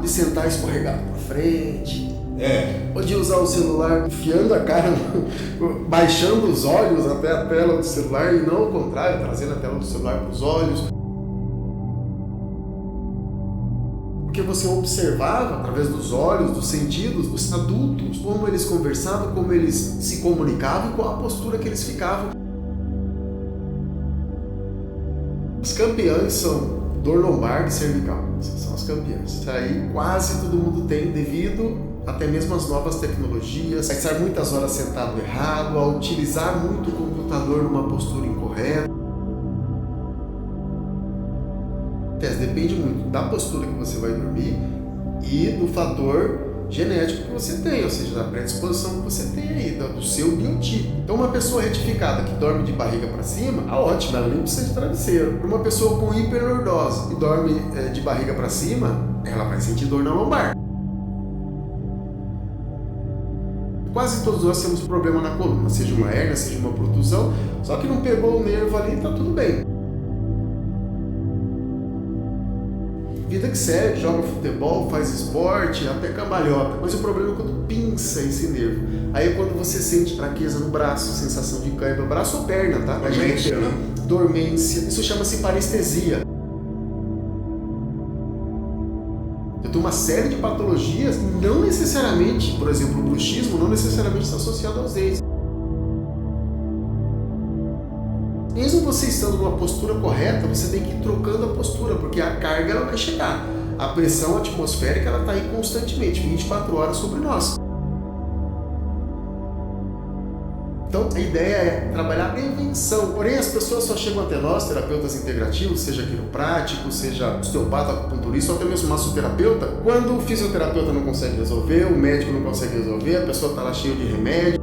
de sentar escorregado para frente, ou de usar o celular enfiando a cara, baixando os olhos até a tela do celular e não o contrário, trazendo a tela do celular para os olhos. Porque você observava, através dos olhos, dos sentidos, dos adultos, como eles conversavam, como eles se comunicavam e qual a postura que eles ficavam. As campeãs são dor lombar e cervical. Essas são as campeãs. Isso aí quase todo mundo tem devido até mesmo às novas tecnologias, a estar muitas horas sentado errado, a utilizar muito o computador numa postura incorreta. Depende muito da postura que você vai dormir e do fator genético que você tem, ou seja, da predisposição que você tem aí, do seu biotipo. Então, uma pessoa retificada que dorme de barriga para cima, ótimo, ela nem precisa de travesseiro. Para uma pessoa com hiperlordose que dorme de barriga para cima, ela vai sentir dor na lombar. Quase todos nós temos problema na coluna, seja uma hérnia, seja uma protusão, só que não pegou o nervo ali, tá tudo bem. Vida que segue, joga futebol, faz esporte, até cambalhota. Mas o problema é quando pinça esse nervo. Aí é quando você sente fraqueza no braço, sensação de cãibra, braço ou perna, tá? Dormência, né? Dormência. Isso chama-se parestesia. Eu tenho uma série de patologias, não necessariamente, por exemplo, o bruxismo não necessariamente está associado aos dentes. Mesmo você estando numa postura correta, você tem que ir trocando a postura, porque a carga ela vai chegar. A pressão atmosférica ela está aí constantemente, 24 horas sobre nós. Então a ideia é trabalhar a prevenção. Porém, as pessoas só chegam até nós, terapeutas integrativos, seja quiroprático, seja osteopata, acupunturista ou até mesmo massoterapeuta, quando o fisioterapeuta não consegue resolver, o médico não consegue resolver, a pessoa está lá cheia de remédio.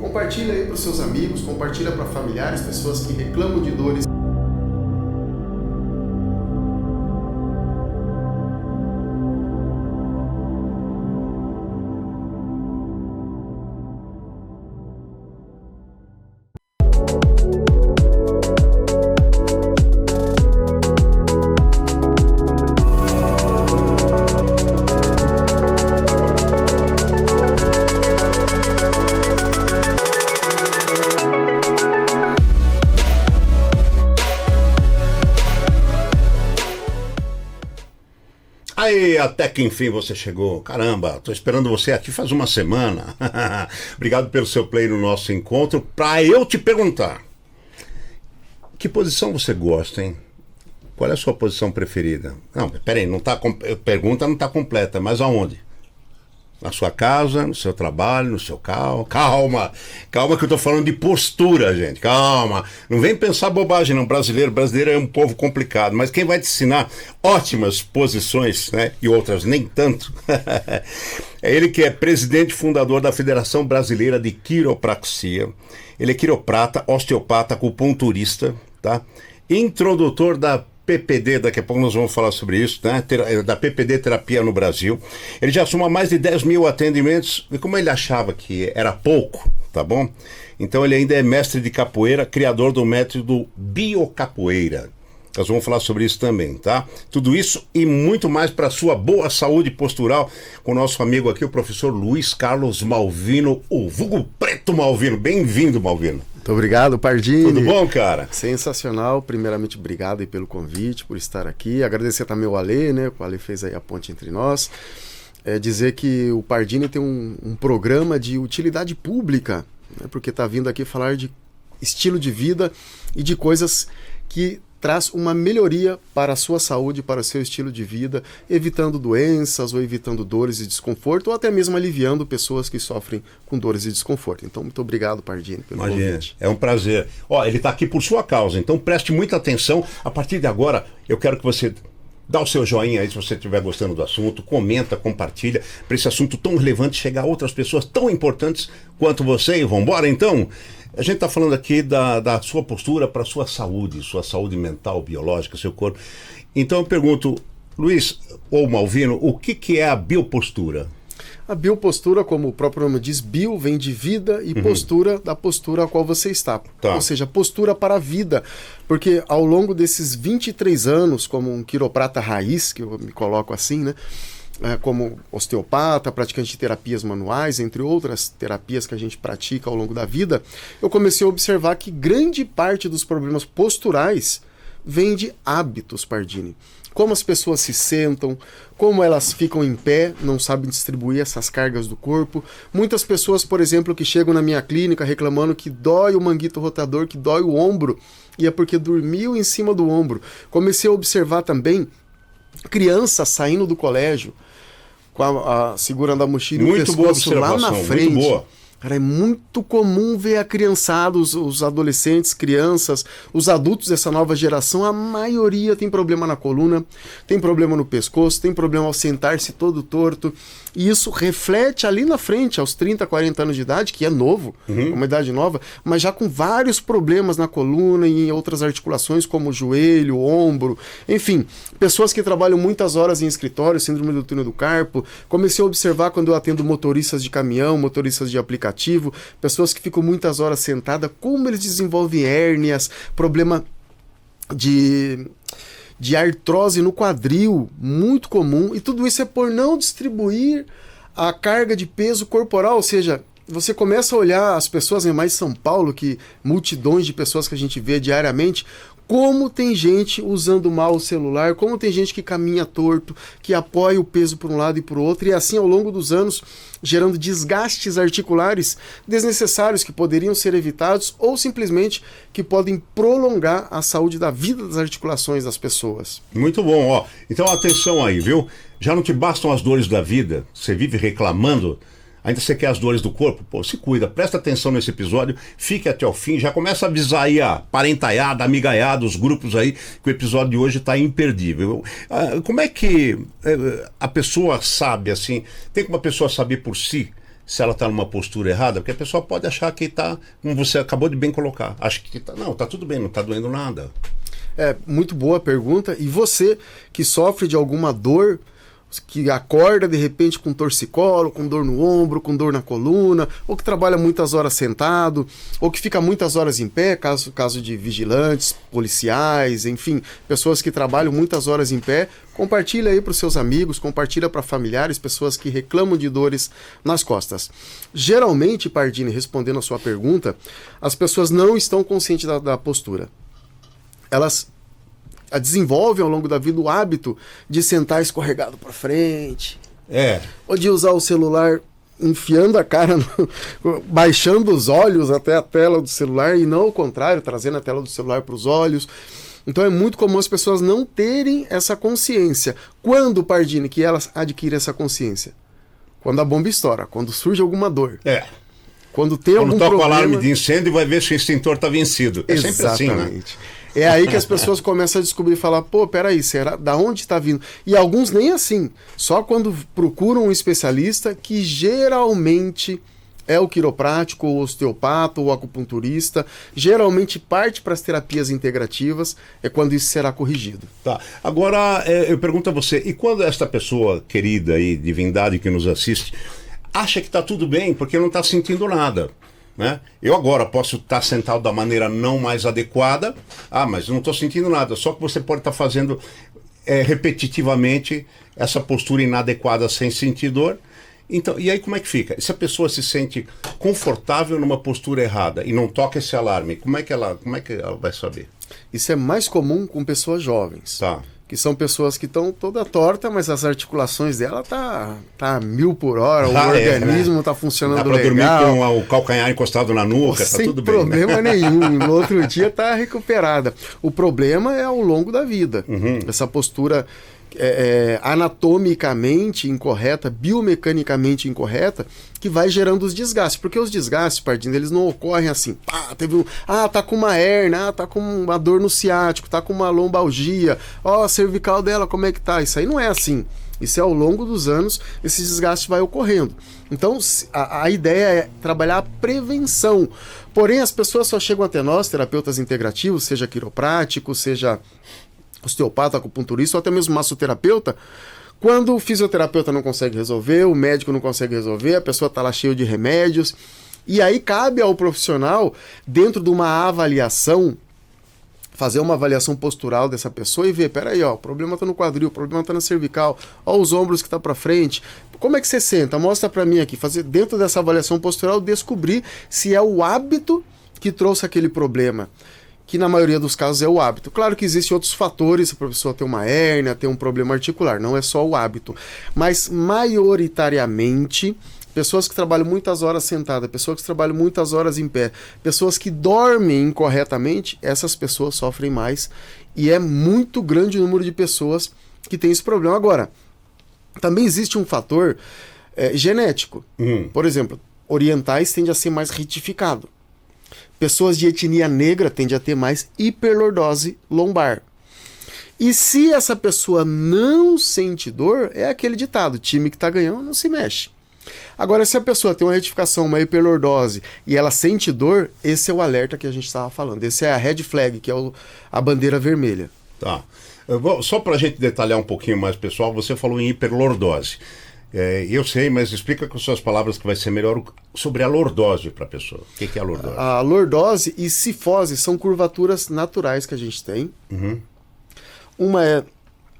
Compartilha aí para os seus amigos, compartilha para familiares, pessoas que reclamam de dores. Aí, até que enfim você chegou. Caramba, tô esperando você aqui faz uma semana. Obrigado pelo seu play no nosso encontro. Pra eu te perguntar, que posição você gosta, hein? Qual é a sua posição preferida? Não, peraí, a pergunta não tá completa, mas aonde? Na sua casa, no seu trabalho, no seu carro. Calma que eu tô falando de postura, gente. Calma. Não vem pensar bobagem, não. Brasileiro é um povo complicado. Mas quem vai te ensinar ótimas posições, né? E outras nem tanto. É ele que é presidente e fundador da Federação Brasileira de Quiropraxia. Ele é quiroprata, osteopata, acupunturista, tá? Introdutor da PPD, daqui a pouco nós vamos falar sobre isso, né? Da PPD Terapia no Brasil. Ele já soma mais de 10 mil atendimentos, e como ele achava que era pouco, tá bom? Então ele ainda é mestre de capoeira, criador do método Biocapoeira. Nós vamos falar sobre isso também, tá? Tudo isso e muito mais para a sua boa saúde postural com o nosso amigo aqui, o professor Luiz Carlos Malvino, o vulgo Preto Malvino. Bem-vindo, Malvino. Muito obrigado, Pardini. Tudo bom, cara? Sensacional. Primeiramente, obrigado aí pelo convite, por estar aqui. Agradecer também ao Ale, né? O Ale fez aí a ponte entre nós. Dizer que o Pardini tem um programa de utilidade pública, né? Porque está vindo aqui falar de estilo de vida e de coisas que traz uma melhoria para a sua saúde, para o seu estilo de vida, evitando doenças ou evitando dores e desconforto, ou até mesmo aliviando pessoas que sofrem com dores e desconforto. Então, muito obrigado, Pardini, pelo convite. É um prazer. Ó, ele está aqui por sua causa, então preste muita atenção. A partir de agora, eu quero que você dá o seu joinha aí se você estiver gostando do assunto, comenta, compartilha, para esse assunto tão relevante chegar a outras pessoas tão importantes quanto você. E vamos embora, então? A gente está falando aqui da sua postura para a sua saúde mental, biológica, seu corpo. Então eu pergunto, Luiz ou Malvino, o que é a biopostura? A biopostura, como o próprio nome diz, bio vem de vida e postura da postura a qual você está. Tá. Ou seja, postura para a vida. Porque ao longo desses 23 anos, como um quiroprata raiz, que eu me coloco assim, né? Como osteopata, praticante de terapias manuais, entre outras terapias que a gente pratica ao longo da vida, eu comecei a observar que grande parte dos problemas posturais vem de hábitos, Pardini. Como as pessoas se sentam, como elas ficam em pé, não sabem distribuir essas cargas do corpo. Muitas pessoas, por exemplo, que chegam na minha clínica reclamando que dói o manguito rotador, que dói o ombro, e é porque dormiu em cima do ombro. Comecei a observar também crianças saindo do colégio, segurando a mochila e o pescoço lá na frente. Muito boa. Cara, é muito comum ver a criançada, os adolescentes, crianças, os adultos dessa nova geração, a maioria tem problema na coluna, tem problema no pescoço, tem problema ao sentar-se todo torto, e isso reflete ali na frente, aos 30, 40 anos de idade, que é novo, uma idade nova, mas já com vários problemas na coluna e em outras articulações, como o joelho, o ombro, enfim, pessoas que trabalham muitas horas em escritório, síndrome do túnel do carpo. Comecei a observar quando eu atendo motoristas de caminhão, motoristas de aplicativo, pessoas que ficam muitas horas sentadas, como eles desenvolvem hérnias, problema de artrose no quadril, muito comum, e tudo isso é por não distribuir a carga de peso corporal, ou seja, você começa a olhar as pessoas, mais em São Paulo, que multidões de pessoas que a gente vê diariamente, como tem gente usando mal o celular, como tem gente que caminha torto, que apoia o peso por um lado e por outro, e assim ao longo dos anos, gerando desgastes articulares desnecessários que poderiam ser evitados ou simplesmente que podem prolongar a saúde da vida das articulações das pessoas. Muito bom, ó. Então atenção aí, viu? Já não te bastam as dores da vida, você vive reclamando, ainda você quer as dores do corpo? Pô, se cuida, presta atenção nesse episódio, fique até o fim, já começa a avisar aí a parentaiada, amigaiada, os grupos aí, que o episódio de hoje está imperdível. Como é que a pessoa sabe, assim, tem como a pessoa saber por si se ela está numa postura errada? Porque a pessoa pode achar que está, como você acabou de bem colocar, acha que não, tá tudo bem, não está doendo nada. Muito boa pergunta. E você que sofre de alguma dor, que acorda de repente com torcicolo, com dor no ombro, com dor na coluna, ou que trabalha muitas horas sentado, ou que fica muitas horas em pé, caso de vigilantes, policiais, enfim, pessoas que trabalham muitas horas em pé, compartilha aí para os seus amigos, compartilha para familiares, pessoas que reclamam de dores nas costas. Geralmente, Pardini, respondendo a sua pergunta, as pessoas não estão conscientes da postura. Elas desenvolvem ao longo da vida o hábito de sentar escorregado para frente, ou de usar o celular enfiando a cara, baixando os olhos até a tela do celular, e não o contrário, trazendo a tela do celular para os olhos. Então é muito comum as pessoas não terem essa consciência. Quando, Pardini, que elas adquirem essa consciência? Quando a bomba estoura, quando surge alguma dor. Quando tem algum problema... Quando toca o alarme de incêndio, vai ver se o extintor está vencido. É sempre assim, né? É aí que as pessoas começam a descobrir e falar, pô, peraí, será? Da onde está vindo? E alguns nem assim, só quando procuram um especialista, que geralmente é o quiroprático, o osteopata, o acupunturista, geralmente parte para as terapias integrativas, é quando isso será corrigido. Tá. Agora, eu pergunto a você, e quando esta pessoa querida aí, divindade que nos assiste, acha que está tudo bem porque não está sentindo nada? Né? Eu agora posso estar sentado da maneira não mais adequada, mas não estou sentindo nada, só que você pode estar fazendo repetitivamente essa postura inadequada sem sentir dor. Então, e aí como é que fica? Se a pessoa se sente confortável numa postura errada e não toca esse alarme, como é que ela vai saber? Isso é mais comum com pessoas jovens. Tá. Que são pessoas que estão toda torta, mas as articulações dela tá a 1000 por hora, o organismo tá funcionando legal. Dá pra dormir com o calcanhar encostado na nuca, tá tudo bem. Sem problema nenhum, no outro dia tá recuperada. O problema é ao longo da vida. Essa postura anatomicamente incorreta, biomecanicamente incorreta, que vai gerando os desgastes, porque os desgastes, Pardini, eles não ocorrem assim, tá com uma hérnia, tá com uma dor no ciático, tá com uma lombalgia, a cervical dela, como é que tá? Isso aí não é assim. Isso é ao longo dos anos, esse desgaste vai ocorrendo. Então, a ideia é trabalhar a prevenção. Porém, as pessoas só chegam até nós, terapeutas integrativos, seja quiroprático, seja osteopata, acupunturista ou até mesmo massoterapeuta, Quando o fisioterapeuta não consegue resolver, o médico não consegue resolver, a pessoa está lá cheia de remédios. E aí cabe ao profissional, dentro de uma avaliação, fazer uma avaliação postural dessa pessoa e ver, peraí, ó, o problema está no quadril, o problema está na cervical, ó os ombros que tá para frente. Como é que você senta? Mostra para mim aqui, fazer dentro dessa avaliação postural, descobrir se é o hábito que trouxe aquele problema, que na maioria dos casos é o hábito. Claro que existem outros fatores, a pessoa tem uma hérnia, tem um problema articular, não é só o hábito, mas maioritariamente pessoas que trabalham muitas horas sentadas, pessoas que trabalham muitas horas em pé, pessoas que dormem incorretamente, essas pessoas sofrem mais e é muito grande o número de pessoas que tem esse problema. Agora, também existe um fator genético. Por exemplo, orientais tendem a ser mais retificado. Pessoas de etnia negra tendem a ter mais hiperlordose lombar. E se essa pessoa não sente dor, é aquele ditado, time que está ganhando não se mexe. Agora, se a pessoa tem uma retificação, uma hiperlordose e ela sente dor, esse é o alerta que a gente estava falando. Esse é a red flag, que é a bandeira vermelha. Tá. Só para a gente detalhar um pouquinho mais, pessoal, você falou em hiperlordose. Eu sei, mas explica com suas palavras que vai ser melhor sobre a lordose para a pessoa. O que é a lordose? A lordose e cifose são curvaturas naturais que a gente tem. Uma é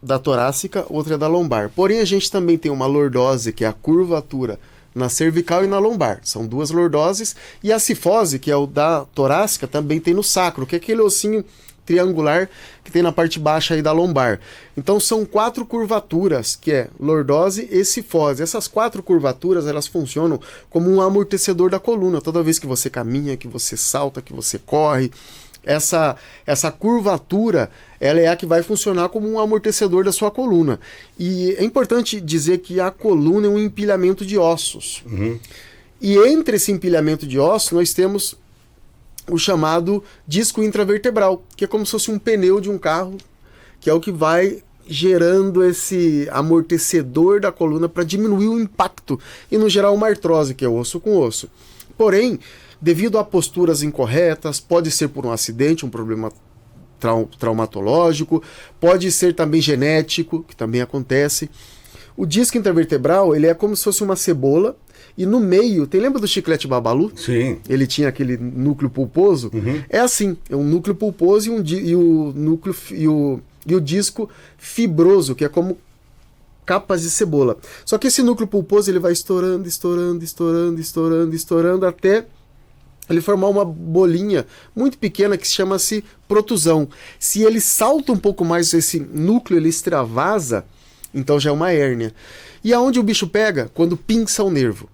da torácica, outra é da lombar. Porém, a gente também tem uma lordose, que é a curvatura na cervical e na lombar. São duas lordoses. E a cifose, que é o da torácica, também tem no sacro, que é aquele ossinho triangular que tem na parte baixa aí da lombar. Então são 4 curvaturas, que é lordose e cifose. Essas 4 curvaturas, elas funcionam como um amortecedor da coluna. Toda vez que você caminha, que você salta, que você corre, essa curvatura, ela é a que vai funcionar como um amortecedor da sua coluna. E é importante dizer que a coluna é um empilhamento de ossos. E entre esse empilhamento de ossos, nós temos o chamado disco intravertebral, que é como se fosse um pneu de um carro, que é o que vai gerando esse amortecedor da coluna para diminuir o impacto e, no geral, uma artrose, que é osso com osso. Porém, devido a posturas incorretas, pode ser por um acidente, um problema traumatológico, pode ser também genético, que também acontece. O disco intervertebral, ele é como se fosse uma cebola, e no meio, lembra do chiclete Babalu? Sim. Ele tinha aquele núcleo pulposo. É assim, é um núcleo pulposo e o disco fibroso, que é como capas de cebola. Só que esse núcleo pulposo, ele vai estourando até ele formar uma bolinha muito pequena que chama-se protusão. Se ele salta um pouco mais, esse núcleo ele extravasa, então já é uma hérnia. E aonde o bicho pega? Quando pinça o nervo.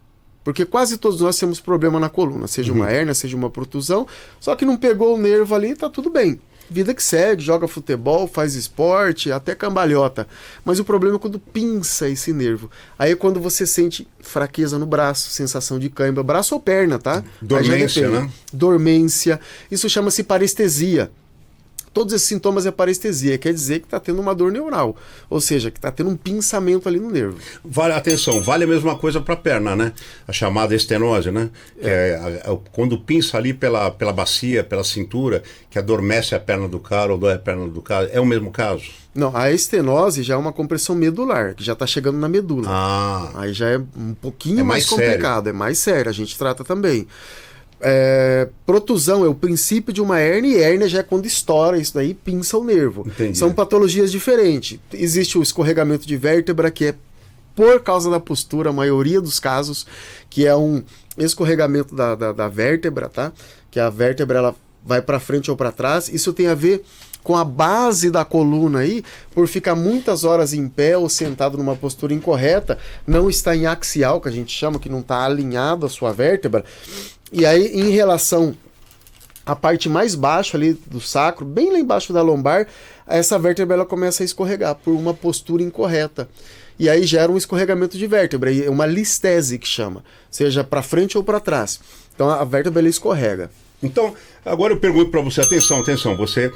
Porque quase todos nós temos problema na coluna, seja uma hérnia, seja uma protusão, só que não pegou o nervo ali, tá tudo bem. Vida que segue, joga futebol, faz esporte, até cambalhota. Mas o problema é quando pinça esse nervo. Aí é quando você sente fraqueza no braço, sensação de cãibra, braço ou perna, tá? Dormência, né? Dormência. Isso chama-se parestesia. Todos esses sintomas é parestesia, quer dizer que está tendo uma dor neural, ou seja, que está tendo um pinçamento ali no nervo. Atenção, vale a mesma coisa para a perna, né? A chamada estenose, né? Quando pinça ali pela bacia, pela cintura, que adormece a perna do cara ou dói a perna do cara, é o mesmo caso? Não, a estenose já é uma compressão medular, que já está chegando na medula. Aí já é um pouquinho mais complicado, sério. É mais sério, a gente trata também. Protusão é o princípio de uma hérnia, e hérnia já é quando estoura isso daí, pinça o nervo. Entendi. São patologias diferentes. Existe o escorregamento de vértebra, que é por causa da postura, a maioria dos casos, que é um escorregamento da vértebra, tá? Que a vértebra ela vai para frente ou para trás. Isso tem a ver com a base da coluna aí, por ficar muitas horas em pé ou sentado numa postura incorreta, não está em axial, que a gente chama, que não está alinhado a sua vértebra. E aí, em relação à parte mais baixa ali do sacro, bem lá embaixo da lombar, essa vértebra ela começa a escorregar por uma postura incorreta. E aí gera um escorregamento de vértebra, é uma listese que chama, seja para frente ou para trás. Então a vértebra ela escorrega. Então, agora eu pergunto para você, atenção, você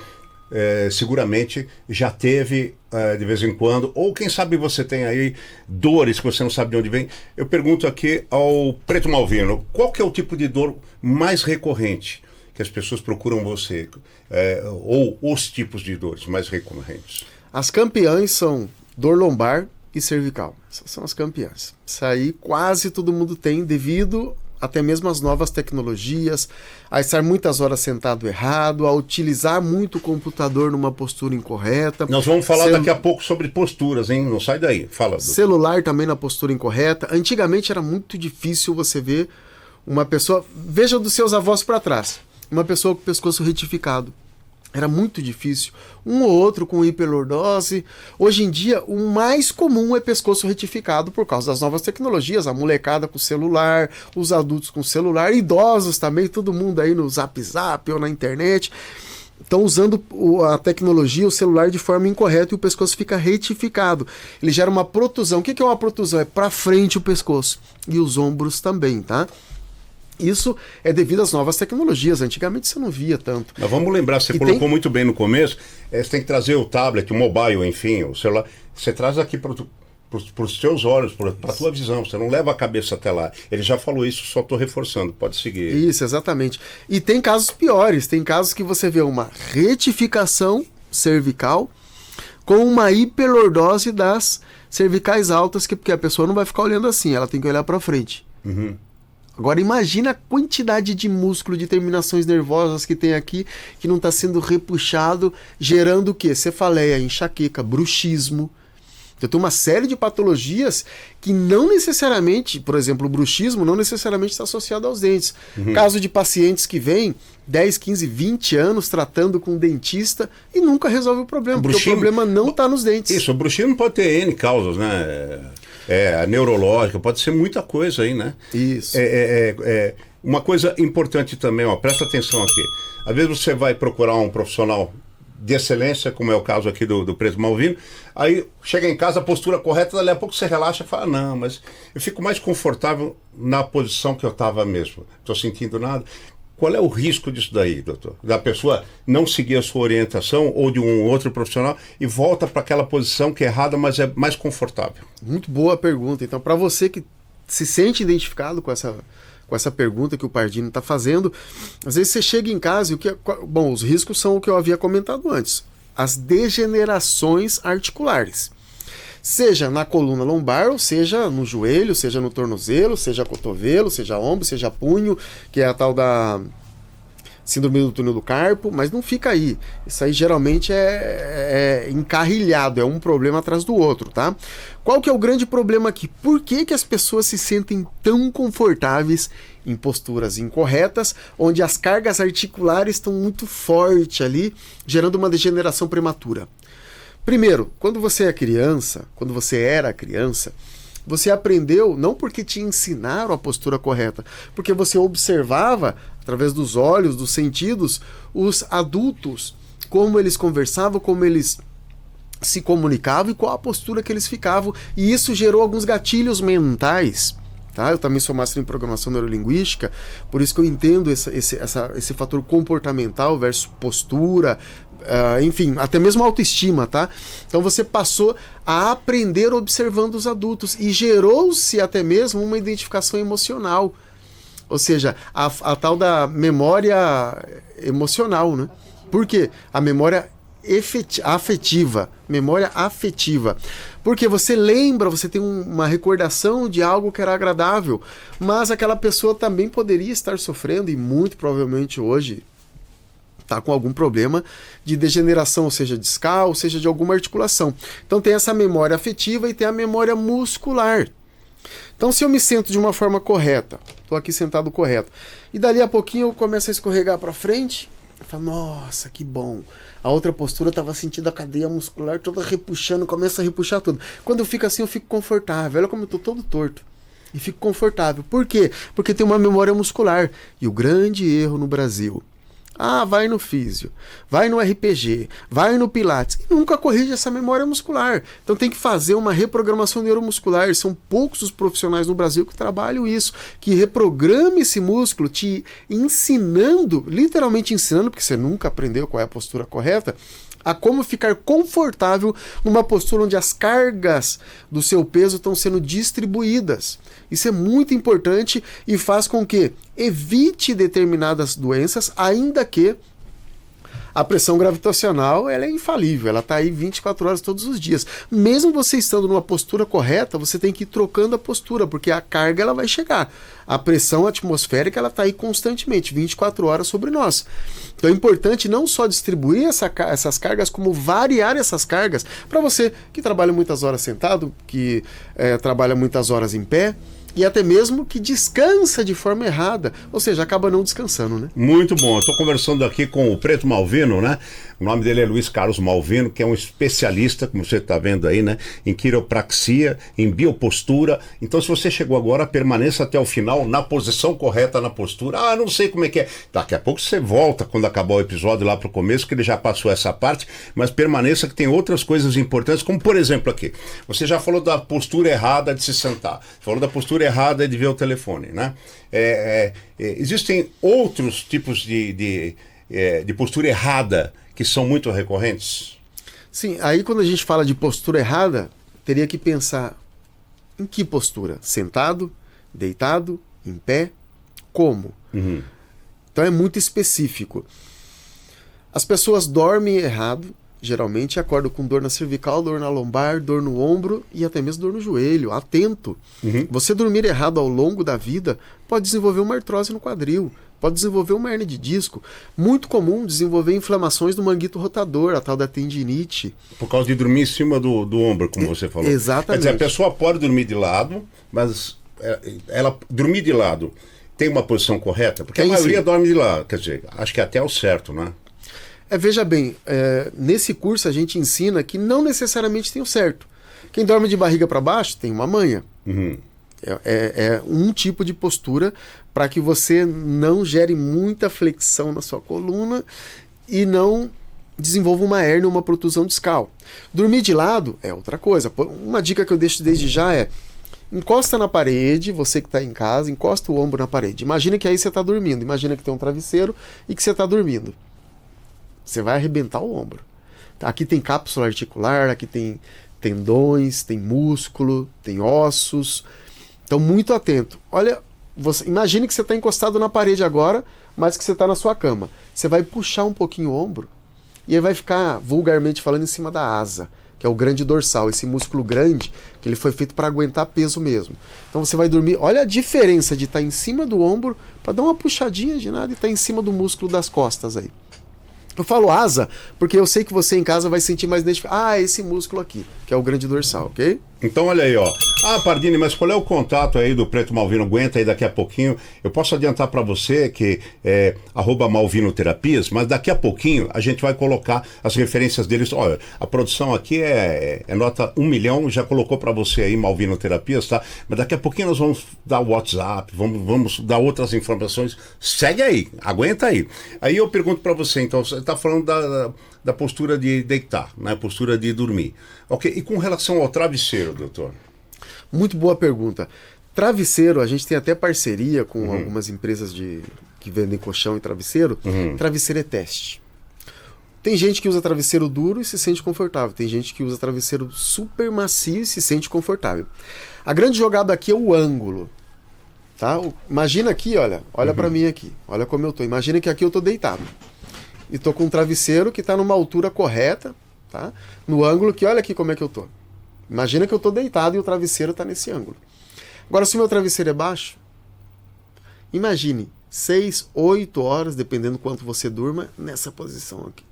seguramente já teve de vez em quando, ou quem sabe você tem aí dores que você não sabe de onde vem. Eu pergunto aqui ao Preto Malvino, qual que é o tipo de dor mais recorrente que as pessoas procuram você, ou os tipos de dores mais recorrentes? As campeãs são dor lombar, e cervical. Essas são as campeãs. Isso aí quase todo mundo tem devido até mesmo às novas tecnologias, a estar muitas horas sentado errado, a utilizar muito o computador numa postura incorreta. Nós vamos falar daqui a pouco sobre posturas, hein? Não sai daí. Fala. Doutor. Celular também na postura incorreta. Antigamente era muito difícil você ver uma pessoa... Veja dos seus avós para trás. Uma pessoa com o pescoço retificado. Era muito difícil. Um ou outro com hiperlordose. Hoje em dia, o mais comum é pescoço retificado por causa das novas tecnologias. A molecada com celular, os adultos com celular, idosos também, todo mundo aí no Zap Zap ou na internet. Estão usando a tecnologia, o celular de forma incorreta e o pescoço fica retificado. Ele gera uma protusão. O que é uma protusão? É para frente o pescoço. E os ombros também, tá? Isso é devido às novas tecnologias. Antigamente você não via tanto. Mas vamos lembrar, você colocou muito bem no começo, você tem que trazer o tablet, o mobile, enfim, o celular. Você traz aqui para os seus olhos, para a tua visão. Você não leva a cabeça até lá. Ele já falou isso, só estou reforçando. Pode seguir. Isso, exatamente. E tem casos piores. Tem casos que você vê uma retificação cervical com uma hiperlordose das cervicais altas, porque a pessoa não vai ficar olhando assim, ela tem que olhar para frente. Uhum. Agora imagina a quantidade de músculo, de terminações nervosas que tem aqui, que não está sendo repuxado, gerando o quê? Cefaleia, enxaqueca, bruxismo. Então tem uma série de patologias que não necessariamente, por exemplo, o bruxismo não necessariamente está associado aos dentes. Uhum. Caso de pacientes que vêm 10, 15, 20 anos tratando com um dentista e nunca resolve o problema, porque o problema não está nos dentes. Isso, o bruxismo pode ter N causas, né? A neurológica, pode ser muita coisa aí, né? Isso. Uma coisa importante também, ó, presta atenção aqui. Às vezes você vai procurar um profissional de excelência, como é o caso aqui do Preto Malvino, aí chega em casa, a postura correta, dali a pouco você relaxa e fala, não, mas eu fico mais confortável na posição que eu estava mesmo. Estou sentindo nada. Qual é o risco disso daí, doutor? Da pessoa não seguir a sua orientação ou de um outro profissional e volta para aquela posição que é errada, mas é mais confortável? Muito boa pergunta. Então, para você que se sente identificado com essa pergunta que o Pardini está fazendo, às vezes você chega em casa e bom, os riscos são o que eu havia comentado antes. As degenerações articulares. Seja na coluna lombar, ou seja no joelho, seja no tornozelo, seja cotovelo, seja ombro, seja punho, que é a tal da síndrome do túnel do carpo, mas não fica aí. Isso aí geralmente é encarrilhado, é um problema atrás do outro, tá? Qual que é o grande problema aqui? Por que as pessoas se sentem tão confortáveis em posturas incorretas, onde as cargas articulares estão muito fortes ali, gerando uma degeneração prematura? Primeiro, quando você era criança, você aprendeu não porque te ensinaram a postura correta, porque você observava, através dos olhos, dos sentidos, os adultos, como eles conversavam, como eles se comunicavam e qual a postura que eles ficavam, e isso gerou alguns gatilhos mentais. Tá? Eu também sou mestre em programação neurolinguística, por isso que eu entendo esse fator comportamental versus postura, enfim, até mesmo autoestima, tá? Então você passou a aprender observando os adultos e gerou-se até mesmo uma identificação emocional, ou seja, a tal da memória emocional, né? Por quê? A memória afetiva, memória afetiva, porque você lembra, você tem uma recordação de algo que era agradável, mas aquela pessoa também poderia estar sofrendo, e muito provavelmente hoje está com algum problema de degeneração, ou seja, discal, ou seja, de alguma articulação. Então tem essa memória afetiva e tem a memória muscular. Então se eu me sento de uma forma correta, estou aqui sentado correto, e dali a pouquinho eu começo a escorregar para frente, eu falo, nossa, que bom. A outra postura estava sentindo a cadeia muscular toda repuxando, começa a repuxar tudo. Quando eu fico assim, eu fico confortável. Olha como eu estou todo torto. E fico confortável. Por quê? Porque tem uma memória muscular. E o grande erro no Brasil, vai no físio, vai no RPG, vai no pilates, e nunca corrige essa memória muscular. Então tem que fazer uma reprogramação neuromuscular. São poucos os profissionais no Brasil que trabalham isso, que reprograma esse músculo, te ensinando, literalmente ensinando, porque você nunca aprendeu qual é a postura correta, a como ficar confortável numa postura onde as cargas do seu peso estão sendo distribuídas. Isso é muito importante e faz com que evite determinadas doenças, ainda que A pressão gravitacional, ela é infalível, ela está aí 24 horas todos os dias. Mesmo você estando numa postura correta, você tem que ir trocando a postura, porque a carga ela vai chegar. A pressão atmosférica ela está aí constantemente, 24 horas sobre nós. Então é importante não só distribuir essas cargas, como variar essas cargas para você que trabalha muitas horas sentado, que trabalha muitas horas em pé, e até mesmo que descansa de forma errada, ou seja, acaba não descansando, né? Muito bom. Eu estou conversando aqui com o Preto Malvino, né? O nome dele é Luiz Carlos Malvino, que é um especialista, como você está vendo aí, né? Em quiropraxia, em biopostura. Então, se você chegou agora, permaneça até o final na posição correta, na postura. Ah, não sei como é que é. Daqui a pouco você volta, quando acabar o episódio, lá para o começo, que ele já passou essa parte, mas permaneça que tem outras coisas importantes, como por exemplo aqui. Você já falou da postura errada de se sentar. Falou da postura errada de ver o telefone, né? Existem outros tipos de postura errada que são muito recorrentes? Sim, aí quando a gente fala de postura errada, teria que pensar em que postura? Sentado, deitado, em pé, como? Uhum. Então é muito específico. As pessoas dormem errado, geralmente acordam com dor na cervical, dor na lombar, dor no ombro e até mesmo dor no joelho. Atento! Uhum. Você dormir errado ao longo da vida pode desenvolver uma artrose no quadril, pode desenvolver uma hernia de disco. Muito comum desenvolver inflamações do manguito rotador, a tal da tendinite. Por causa de dormir em cima do ombro, como você falou. Exatamente. Quer dizer, a pessoa pode dormir de lado, mas ela dormir de lado tem uma posição correta? Porque a maioria dorme de lado. Quer dizer, acho que até é o certo, né? Veja bem, nesse curso a gente ensina que não necessariamente tem o certo. Quem dorme de barriga para baixo tem uma manha. Uhum. É um tipo de postura para que você não gere muita flexão na sua coluna e não desenvolva uma hérnia ou uma protusão discal. Dormir de lado é outra coisa. Uma dica que eu deixo desde já é: encosta na parede, você que está em casa, encosta o ombro na parede. Imagina que aí você está dormindo, imagina que tem um travesseiro e que você está dormindo. Você vai arrebentar o ombro. Aqui tem cápsula articular, aqui tem tendões, tem músculo, tem ossos. Então, muito atento. Olha, imagine que você está encostado na parede agora, mas que você está na sua cama. Você vai puxar um pouquinho o ombro e aí vai ficar, vulgarmente falando, em cima da asa, que é o grande dorsal, esse músculo grande, que ele foi feito para aguentar peso mesmo. Então você vai dormir, olha a diferença de estar em cima do ombro para dar uma puxadinha de nada e estar em cima do músculo das costas aí. Eu falo asa porque eu sei que você em casa vai sentir mais esse músculo aqui, que é o grande dorsal, ok? Então olha aí, ó. Ah, Pardini, mas qual é o contato aí do Preto Malvino? Aguenta aí daqui a pouquinho. Eu posso adiantar para você que é @malvinoterapias, mas daqui a pouquinho a gente vai colocar as referências deles. Olha, a produção aqui é nota 1 milhão, já colocou para você aí Malvinoterapias, tá? Mas daqui a pouquinho nós vamos dar o WhatsApp, vamos dar outras informações. Segue aí, aguenta aí. Aí eu pergunto para você, então, você está falando da postura de deitar, né? Postura de dormir. Ok, e com relação ao travesseiro, doutor? Muito boa pergunta. Travesseiro, a gente tem até parceria com algumas empresas que vendem colchão e travesseiro. Travesseiro é teste. Tem gente que usa travesseiro duro e se sente confortável. Tem gente que usa travesseiro super macio e se sente confortável. A grande jogada aqui é o ângulo. Tá? Imagina aqui, olha para mim aqui. Olha como eu tô. Imagina que aqui eu tô deitado. E tô com um travesseiro que está numa altura correta, tá? No ângulo que, olha aqui como é que eu tô. Imagina que eu tô deitado e o travesseiro está nesse ângulo. Agora, se o meu travesseiro é baixo, imagine 6, 8 horas, dependendo quanto você durma, nessa posição aqui.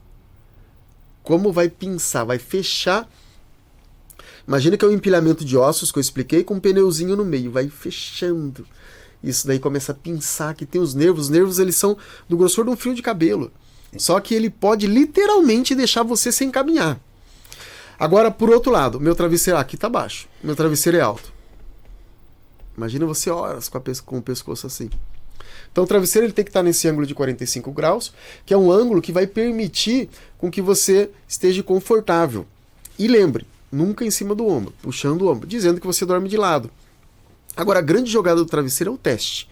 Como vai pinçar, vai fechar. Imagina que é um empilhamento de ossos que eu expliquei com um pneuzinho no meio, vai fechando. Isso daí começa a pinçar, que tem os nervos eles são do grossor de um fio de cabelo. Só que ele pode literalmente deixar você sem caminhar. Agora, por outro lado, meu travesseiro aqui está baixo, meu travesseiro é alto. Imagina você horas com o pescoço assim. Então o travesseiro ele tem que estar nesse ângulo de 45 graus, que é um ângulo que vai permitir com que você esteja confortável. E lembre, nunca em cima do ombro, puxando o ombro, dizendo que você dorme de lado. Agora, a grande jogada do travesseiro é o teste.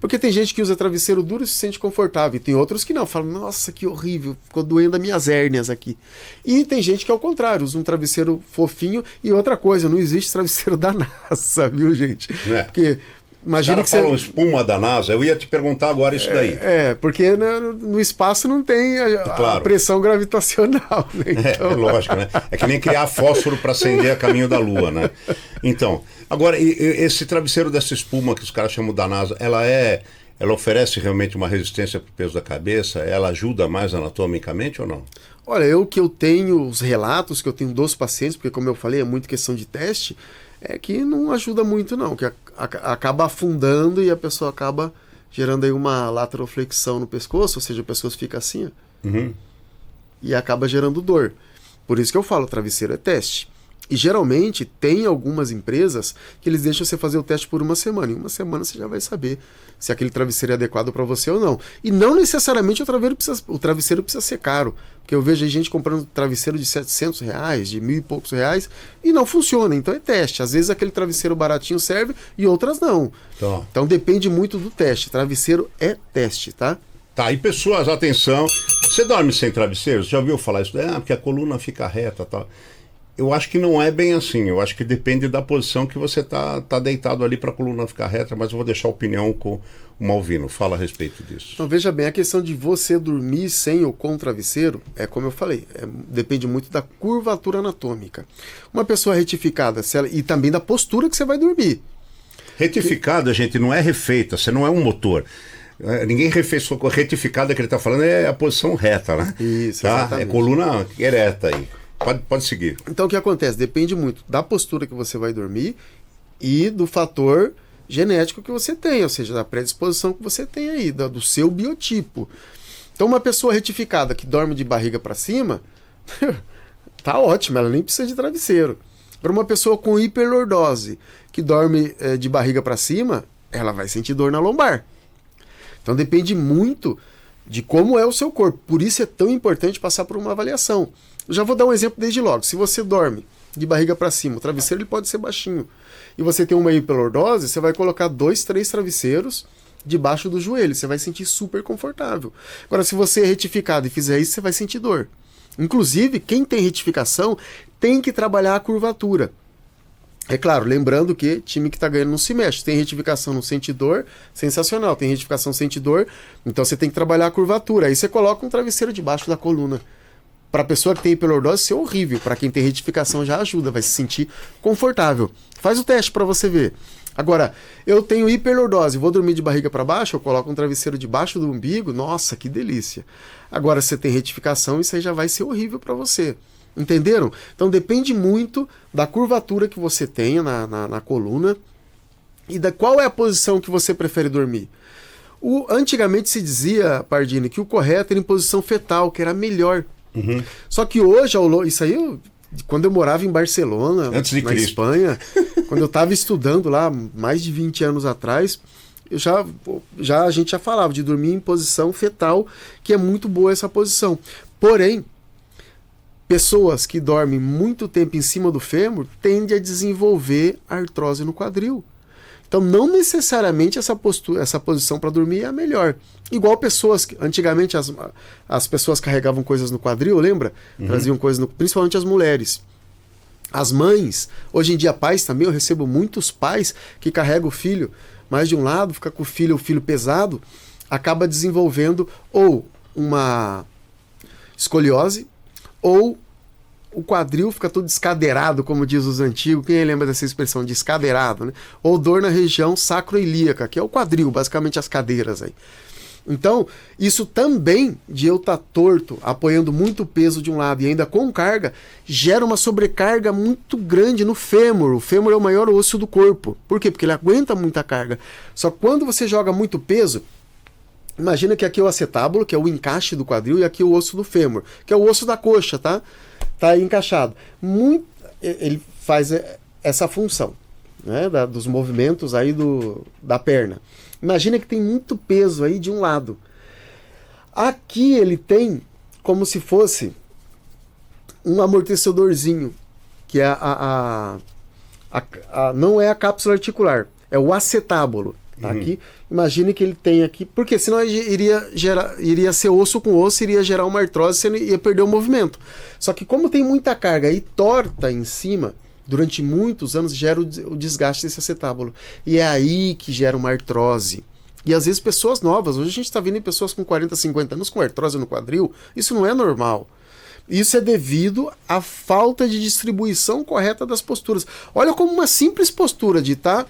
Porque tem gente que usa travesseiro duro e se sente confortável. E tem outros que não. Falam, nossa, que horrível. Ficou doendo as minhas hérnias aqui. E tem gente que, ao contrário, usa um travesseiro fofinho. E outra coisa, não existe travesseiro da NASA, viu, gente? Porque imagina que falam espuma da NASA, eu ia te perguntar agora isso daí. Porque no espaço não tem a pressão gravitacional. Né? Então... É lógico, né? É que nem criar fósforo para acender a caminho da Lua, né? Então, agora, esse travesseiro dessa espuma que os caras chamam da NASA, ela oferece realmente uma resistência para o peso da cabeça? Ela ajuda mais anatomicamente ou não? Olha, eu tenho os relatos que eu tenho dos pacientes, porque como eu falei, é muito questão de teste, é que não ajuda muito não, que acaba afundando e a pessoa acaba gerando aí uma lateroflexão no pescoço, ou seja, o pescoço fica assim, e acaba gerando dor. Por isso que eu falo, travesseiro é teste. E geralmente tem algumas empresas que eles deixam você fazer o teste por uma semana. Em uma semana você já vai saber se aquele travesseiro é adequado para você ou não. E não necessariamente o travesseiro precisa ser caro. Porque eu vejo gente comprando travesseiro de R$700, de R$1.000 e poucos, e não funciona. Então é teste. Às vezes aquele travesseiro baratinho serve e outras não. Então depende muito do teste. Travesseiro é teste, tá? Tá, e pessoas, atenção. Você dorme sem travesseiro? Você já ouviu falar isso? Porque a coluna fica reta e tal. Eu acho que não é bem assim. Eu acho que depende da posição que você tá deitado ali para a coluna ficar reta, mas eu vou deixar a opinião com o Malvino. Fala a respeito disso. Então veja bem, a questão de você dormir sem ou com travesseiro, como eu falei, depende muito da curvatura anatômica. Uma pessoa retificada, e também da postura que você vai dormir. Retificada, gente, não é refeita, você não é um motor. Ninguém refez sua retificada que ele está falando, é a posição reta, né? Isso, tá? Exatamente. É coluna ereta aí. Pode seguir. Então o que acontece? Depende muito da postura que você vai dormir e do fator genético que você tem, ou seja, da predisposição que você tem aí, do seu biotipo. Então uma pessoa retificada que dorme de barriga para cima, tá ótimo, ela nem precisa de travesseiro. Para uma pessoa com hiperlordose que dorme de barriga para cima, ela vai sentir dor na lombar. Então depende muito de como é o seu corpo. Por isso é tão importante passar por uma avaliação. Eu já vou dar um exemplo desde logo. Se você dorme de barriga para cima, o travesseiro ele pode ser baixinho, e você tem uma hiperlordose, você vai colocar 2, 3 travesseiros debaixo do joelho. Você vai sentir super confortável. Agora, se você é retificado e fizer isso, você vai sentir dor. Inclusive, quem tem retificação tem que trabalhar a curvatura. É claro, lembrando que time que está ganhando não se mexe. Tem retificação, não sente dor, sensacional. Tem retificação, sente dor, então você tem que trabalhar a curvatura. Aí você coloca um travesseiro debaixo da coluna. Para a pessoa que tem hiperlordose, isso é horrível. Para quem tem retificação já ajuda, vai se sentir confortável. Faz o teste para você ver. Agora, eu tenho hiperlordose, vou dormir de barriga para baixo, eu coloco um travesseiro debaixo do umbigo, nossa, que delícia. Agora, se você tem retificação, isso aí já vai ser horrível para você. Entenderam? Então depende muito da curvatura que você tenha na coluna e da qual é a posição que você prefere dormir. Antigamente se dizia, Pardini, que o correto era em posição fetal, que era melhor. Só que hoje, isso aí, quando eu morava em Barcelona, na Espanha, quando eu estava estudando lá, mais de 20 anos atrás, a gente já falava de dormir em posição fetal, que é muito boa essa posição. Porém, pessoas que dormem muito tempo em cima do fêmur tendem a desenvolver artrose no quadril. Então, não necessariamente essa posição para dormir é a melhor. Igual pessoas que antigamente as pessoas carregavam coisas no quadril, lembra? Traziam coisas, principalmente as mulheres. As mães, hoje em dia pais também, eu recebo muitos pais que carregam o filho mais de um lado, fica com o filho pesado, acaba desenvolvendo ou uma escoliose, ou o quadril fica todo descadeirado, como diz os antigos. Quem lembra dessa expressão, descadeirado, né? Ou dor na região sacroilíaca, que é o quadril, basicamente as cadeiras aí. Então, isso também, de eu estar torto, apoiando muito peso de um lado e ainda com carga, gera uma sobrecarga muito grande no fêmur. O fêmur é o maior osso do corpo. Por quê? Porque ele aguenta muita carga. Só que quando você joga muito peso, imagina que aqui é o acetábulo, que é o encaixe do quadril, e aqui é o osso do fêmur, que é o osso da coxa, tá? Tá aí encaixado. Ele faz essa função, né, dos movimentos aí da perna. Imagina que tem muito peso aí de um lado. Aqui ele tem como se fosse um amortecedorzinho, que é não é a cápsula articular, é o acetábulo. Tá aqui. Imagine que ele tem aqui, porque senão iria ser osso com osso, iria gerar uma artrose, você ia perder o movimento. Só que como tem muita carga e torta em cima, durante muitos anos gera o desgaste desse acetábulo. E é aí que gera uma artrose. E às vezes pessoas novas, hoje a gente está vendo pessoas com 40, 50 anos com artrose no quadril, isso não é normal. Isso é devido à falta de distribuição correta das posturas. Olha como uma simples postura de estar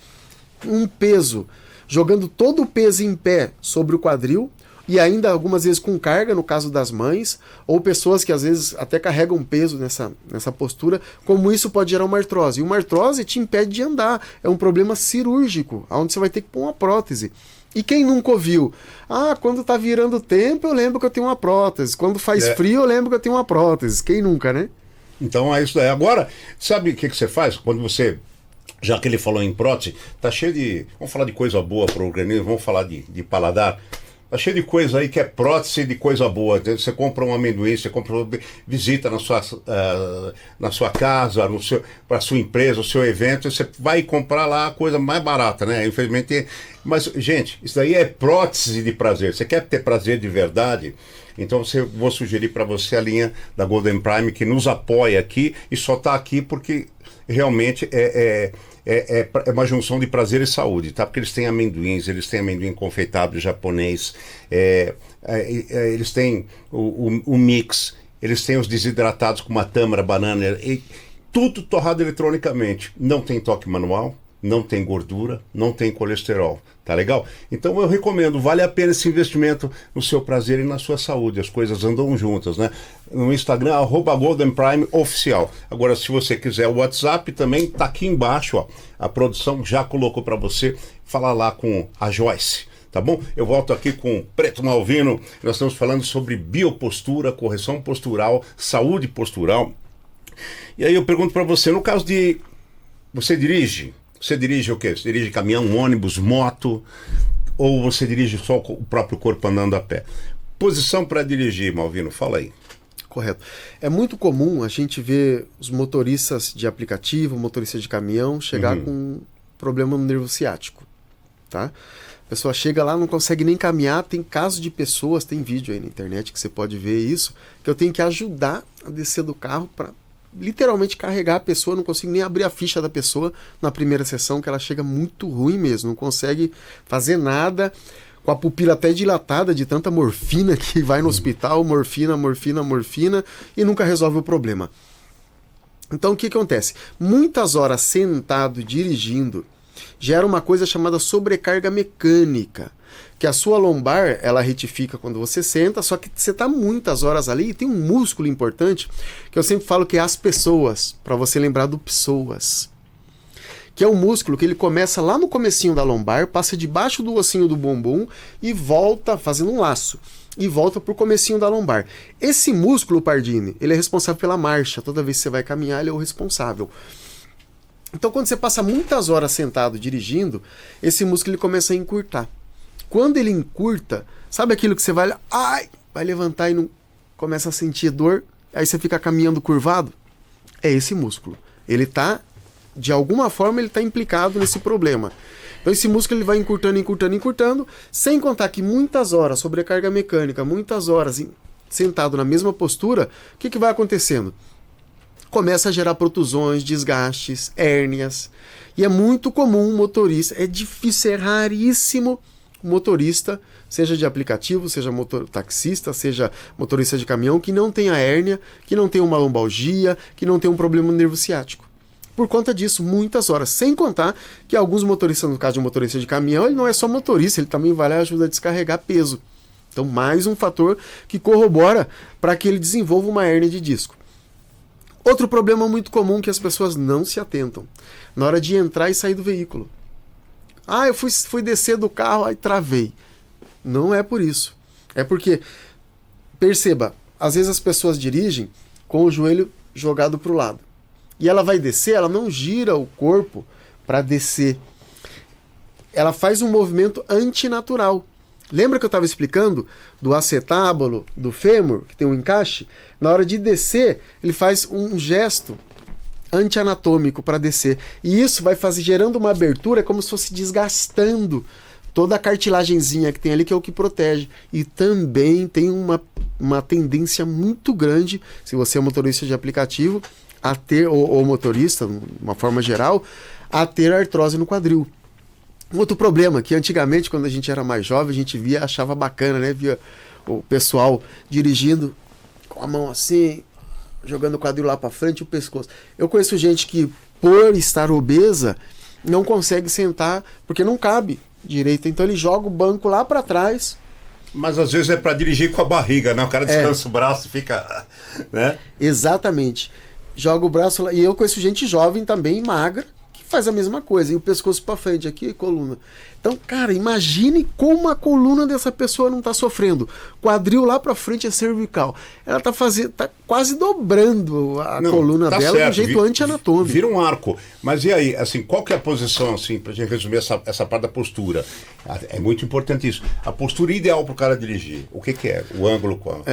um peso, jogando todo o peso em pé sobre o quadril, e ainda algumas vezes com carga, no caso das mães, ou pessoas que às vezes até carregam peso nessa postura, como isso pode gerar uma artrose. E uma artrose te impede de andar, é um problema cirúrgico, onde você vai ter que pôr uma prótese. E quem nunca ouviu? Quando tá virando o tempo eu lembro que eu tenho uma prótese, quando faz frio eu lembro que eu tenho uma prótese. Quem nunca, né? Então é isso daí. Agora, sabe o que você faz quando você... Já que ele falou em prótese, tá cheio de... Vamos falar de coisa boa para o organismo, vamos falar de paladar. Tá cheio de coisa aí que é prótese de coisa boa. Você compra um amendoim, você compra visita na sua casa, para sua empresa, o seu evento, você vai comprar lá a coisa mais barata, né? Infelizmente. Mas, gente, isso daí é prótese de prazer. Você quer ter prazer de verdade? Então vou sugerir para você a linha da Golden Prime, que nos apoia aqui e só está aqui porque realmente é uma junção de prazer e saúde, tá? Porque eles têm amendoins, eles têm amendoim confeitável japonês, eles têm o mix, eles têm os desidratados com uma tâmara, banana, e tudo torrado eletronicamente. Não tem toque manual, não tem gordura, não tem colesterol. Tá legal? Então eu recomendo, vale a pena esse investimento no seu prazer e na sua saúde. As coisas andam juntas, né? No Instagram, @GoldenPrimeOficial. Agora, se você quiser o WhatsApp, também tá aqui embaixo, ó. A produção já colocou para você. Falar lá com a Joyce, tá bom? Eu volto aqui com o Preto Malvino. Nós estamos falando sobre biopostura, correção postural, saúde postural. E aí eu pergunto para você, no caso de... Você dirige? Você dirige o quê? Você dirige caminhão, ônibus, moto? Ou você dirige só o próprio corpo andando a pé? Posição para dirigir, Malvino, fala aí. Correto. É muito comum a gente ver os motoristas de aplicativo, motoristas de caminhão, chegar com problema no nervo ciático. Tá? A pessoa chega lá, não consegue nem caminhar. Tem casos de pessoas, tem vídeo aí na internet que você pode ver isso, que eu tenho que ajudar a descer do carro para literalmente carregar a pessoa, não consigo nem abrir a ficha da pessoa na primeira sessão, que ela chega muito ruim mesmo, não consegue fazer nada, com a pupila até dilatada de tanta morfina que vai no hospital, morfina, e nunca resolve o problema. Então o que acontece? Muitas horas sentado dirigindo gera uma coisa chamada sobrecarga mecânica, que a sua lombar, ela retifica quando você senta, só que você está muitas horas ali e tem um músculo importante, que eu sempre falo que é as pessoas, para você lembrar do psoas, que é um músculo que ele começa lá no comecinho da lombar, passa debaixo do ossinho do bumbum e volta, fazendo um laço, e volta para o comecinho da lombar. Esse músculo, Pardini, ele é responsável pela marcha, toda vez que você vai caminhar, ele é o responsável. Então, quando você passa muitas horas sentado dirigindo, esse músculo ele começa a encurtar. Quando ele encurta, sabe aquilo que você vai levantar e não começa a sentir dor, aí você fica caminhando curvado? É esse músculo. Ele está, de alguma forma, ele está implicado nesse problema. Então esse músculo ele vai encurtando, sem contar que muitas horas, sobrecarga mecânica, muitas horas sentado na mesma postura, o que vai acontecendo? Começa a gerar protusões, desgastes, hérnias. E é muito comum um motorista, é difícil, é raríssimo motorista, seja de aplicativo, seja taxista, seja motorista de caminhão, que não tenha hérnia, que não tenha uma lombalgia, que não tenha um problema no nervo ciático. Por conta disso, muitas horas. Sem contar que alguns motoristas, no caso de um motorista de caminhão, ele não é só motorista, ele também vai lá e ajuda a descarregar peso. Então, mais um fator que corrobora para que ele desenvolva uma hérnia de disco. Outro problema muito comum que as pessoas não se atentam, na hora de entrar e sair do veículo. Eu fui descer do carro, aí travei. Não é por isso. É porque, perceba, às vezes as pessoas dirigem com o joelho jogado para o lado. E ela vai descer, ela não gira o corpo para descer. Ela faz um movimento antinatural. Lembra que eu estava explicando do acetábulo, do fêmur, que tem um encaixe? Na hora de descer, ele faz um gesto anti-anatômico para descer. E isso vai gerando uma abertura, como se fosse desgastando toda a cartilagenzinha que tem ali, que é o que protege. E também tem uma tendência muito grande, se você é motorista de aplicativo, a ter, ou motorista, de uma forma geral, a ter artrose no quadril. Um outro problema, que antigamente, quando a gente era mais jovem, a gente via, achava bacana, né? Via o pessoal dirigindo com a mão assim, jogando o quadril lá para frente e o pescoço. Eu conheço gente que, por estar obesa, não consegue sentar, porque não cabe direito. Então ele joga o banco lá para trás. Mas às vezes é para dirigir com a barriga, né? O cara descansa o braço e fica... né? Exatamente. Joga o braço lá. E eu conheço gente jovem também, magra, que faz a mesma coisa. E o pescoço para frente aqui, coluna. Então, cara, imagine como a coluna dessa pessoa não está sofrendo. Quadril lá para frente é cervical. Ela tá quase dobrando a coluna dela certo. de um jeito anti-anatômico. Vira um arco. Mas e aí, assim, qual que é a posição, assim, pra gente resumir essa parte da postura? É muito importante isso. A postura ideal para o cara dirigir. O que é? O ângulo qual?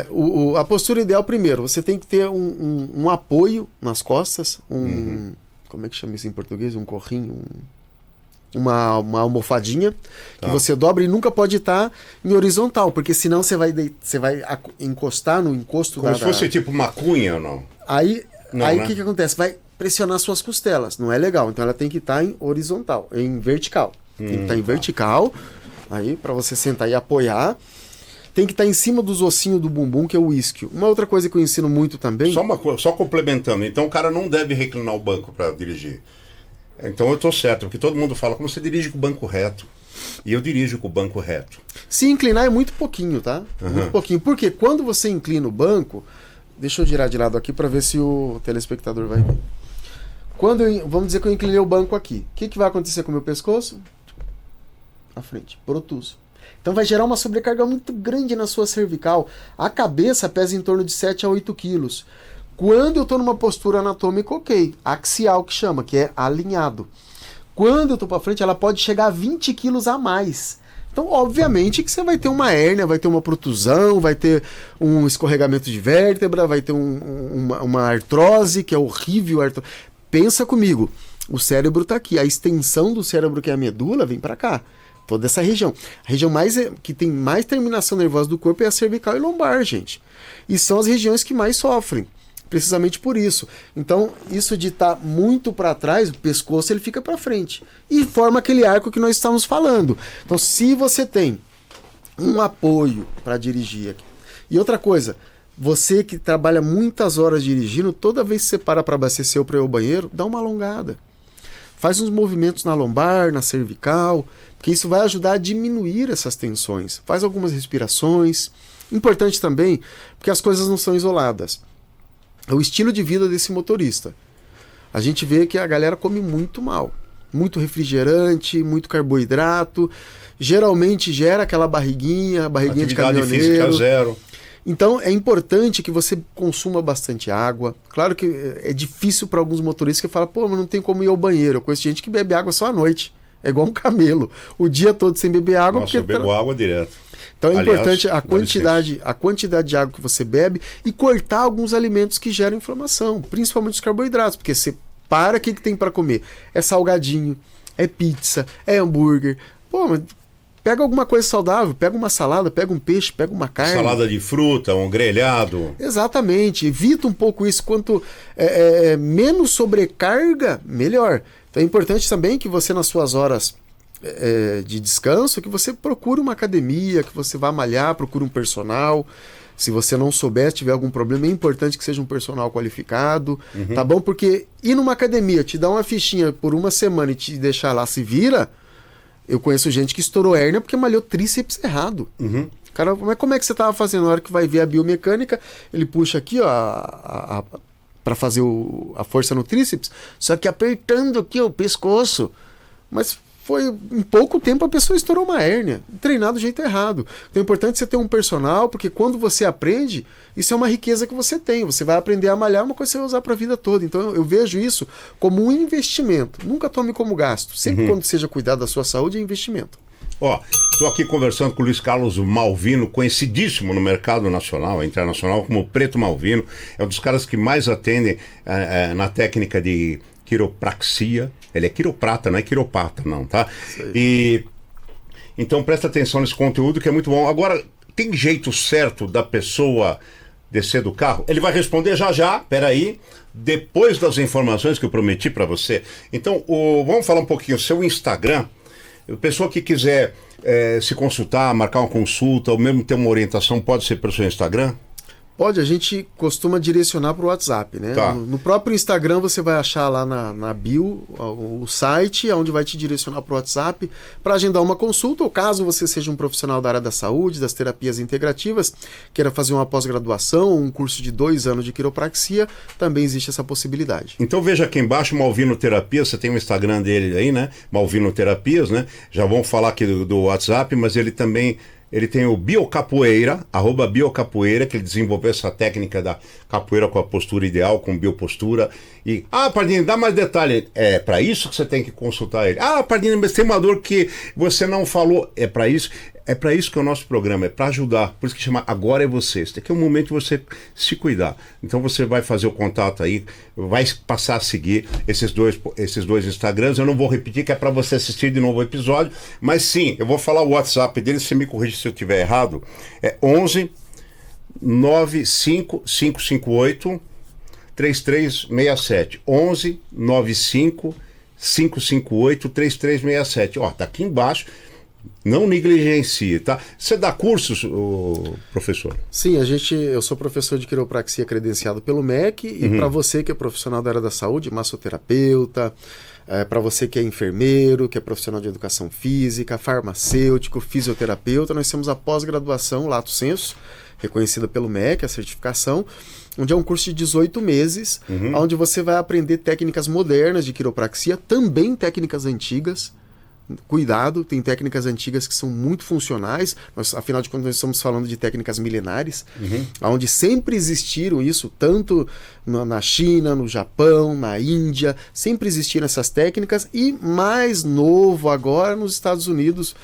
A postura ideal, primeiro, você tem que ter um apoio nas costas, como é que chama isso em português? Um corrinho, uma almofadinha que você dobra e nunca pode estar em horizontal, porque senão você vai encostar no encosto como se fosse tipo uma cunha ou não? Aí o que acontece? Vai pressionar suas costelas, não é legal. Então ela tem que estar em horizontal, em vertical. Tem que estar em vertical, aí para você sentar e apoiar. Tem que estar em cima dos ossinhos do bumbum, que é o isquio. Uma outra coisa que eu ensino muito também... Só complementando, então o cara não deve reclinar o banco para dirigir. Então eu estou certo, porque todo mundo fala como você dirige com o banco reto. E eu dirijo com o banco reto. Se inclinar é muito pouquinho, tá? Muito pouquinho. Porque quando você inclina o banco... Deixa eu girar de lado aqui para ver se o telespectador vai ver. Vamos dizer que eu inclinei o banco aqui. O que vai acontecer com o meu pescoço? À frente, protuso. Então vai gerar uma sobrecarga muito grande na sua cervical. A cabeça pesa em torno de 7 a 8 quilos. Quando eu estou numa postura anatômica, ok, axial que chama, que é alinhado. Quando eu estou para frente, ela pode chegar a 20 quilos a mais. Então, obviamente que você vai ter uma hérnia, vai ter uma protusão, vai ter um escorregamento de vértebra, vai ter uma artrose, que é horrível. Pensa comigo, o cérebro está aqui, a extensão do cérebro, que é a medula, vem para cá. Toda essa região. A região que tem mais terminação nervosa do corpo é a cervical e lombar, gente. E são as regiões que mais sofrem. Precisamente por isso. Então, isso de estar muito para trás, o pescoço ele fica para frente. E forma aquele arco que nós estamos falando. Então, se você tem um apoio para dirigir aqui. E outra coisa, você que trabalha muitas horas dirigindo, toda vez que você para abastecer ou para ir ao banheiro, dá uma alongada. Faz uns movimentos na lombar, na cervical, porque isso vai ajudar a diminuir essas tensões. Faz algumas respirações. Importante também, porque as coisas não são isoladas. É o estilo de vida desse motorista. A gente vê que a galera come muito mal. Muito refrigerante, muito carboidrato. Geralmente gera aquela barriguinha de caminhoneiro. Física zero. Então é importante que você consuma bastante água. Claro que é difícil para alguns motoristas que falam, pô, mas não tem como ir ao banheiro. Eu conheço gente que bebe água só à noite. É igual um camelo. O dia todo sem beber água. Nossa, eu bebo água direto. Então é importante a quantidade de água que você bebe e cortar alguns alimentos que geram inflamação, principalmente os carboidratos, porque você para, o que tem para comer? É salgadinho, é pizza, é hambúrguer. Pô, mas pega alguma coisa saudável, pega uma salada, pega um peixe, pega uma carne. Salada de fruta, um grelhado. Exatamente, evita um pouco isso. Quanto menos sobrecarga, melhor. Então é importante também que você, nas suas horas de descanso, que você procure uma academia, que você vá malhar, procure um personal. Se você não souber, se tiver algum problema, é importante que seja um personal qualificado, tá bom? Porque ir numa academia, te dar uma fichinha por uma semana e te deixar lá se vira, eu conheço gente que estourou hérnia porque malhou tríceps errado. Cara, mas como é que você estava fazendo? Na hora que vai ver a biomecânica, ele puxa aqui, ó, para fazer a força no tríceps, só que apertando aqui o pescoço. Mas foi em pouco tempo a pessoa estourou uma hérnia, treinar do jeito errado. Então é importante você ter um personal, porque quando você aprende, isso é uma riqueza que você tem. Você vai aprender a malhar, uma coisa que você vai usar para a vida toda. Então eu vejo isso como um investimento. Nunca tome como gasto. Sempre quando seja cuidar da sua saúde, é investimento. Ó, estou aqui conversando com o Luiz Carlos Malvino, conhecidíssimo no mercado nacional e internacional como Preto Malvino. É um dos caras que mais atendem na técnica de quiropraxia. Ele é quiroprata, não é quiropata, não, tá? E então presta atenção nesse conteúdo que é muito bom. Agora, tem jeito certo da pessoa descer do carro? Ele vai responder já já, peraí, depois das informações que eu prometi para você. Então, vamos falar um pouquinho, o seu Instagram, a pessoa que quiser se consultar, marcar uma consulta, ou mesmo ter uma orientação, pode ser pelo seu Instagram? Pode, a gente costuma direcionar para o WhatsApp, né? Tá. No próprio Instagram você vai achar lá na bio o site, onde vai te direcionar para o WhatsApp para agendar uma consulta, ou caso você seja um profissional da área da saúde, das terapias integrativas, queira fazer uma pós-graduação, um curso de 2 anos de quiropraxia, também existe essa possibilidade. Então veja aqui embaixo, Malvino Terapias, você tem o Instagram dele aí, né? Malvino Terapias, né? Já vamos falar aqui do WhatsApp, mas ele também... Ele tem o Biocapoeira, @Biocapoeira, que ele desenvolveu essa técnica da capoeira com a postura ideal, com biopostura. E, Pardini, dá mais detalhe. É para isso que você tem que consultar ele. Pardini, mas tem uma dor que você não falou. É para isso que é o nosso programa, é para ajudar. Por isso que chama Agora é Você. Esse aqui é o momento de você se cuidar. Então você vai fazer o contato aí, vai passar a seguir esses dois Instagrams. Eu não vou repetir, que é para você assistir de novo o episódio. Mas sim, eu vou falar o WhatsApp dele, você me corrige se eu estiver errado. É 11 95 558 3367. 11 95 558 3367. Ó, tá aqui embaixo. Não negligencie, tá? Você dá cursos, professor? Sim, eu sou professor de quiropraxia credenciado pelo MEC, e para você que é profissional da área da saúde, massoterapeuta, para você que é enfermeiro, que é profissional de educação física, farmacêutico, fisioterapeuta, nós temos a pós-graduação Lato Sensu, reconhecida pelo MEC, a certificação, onde é um curso de 18 meses, onde você vai aprender técnicas modernas de quiropraxia, também técnicas antigas. Cuidado, tem técnicas antigas que são muito funcionais, afinal de contas nós estamos falando de técnicas milenares, onde sempre existiram isso, tanto na China, no Japão, na Índia, sempre existiram essas técnicas, e mais novo agora nos Estados Unidos,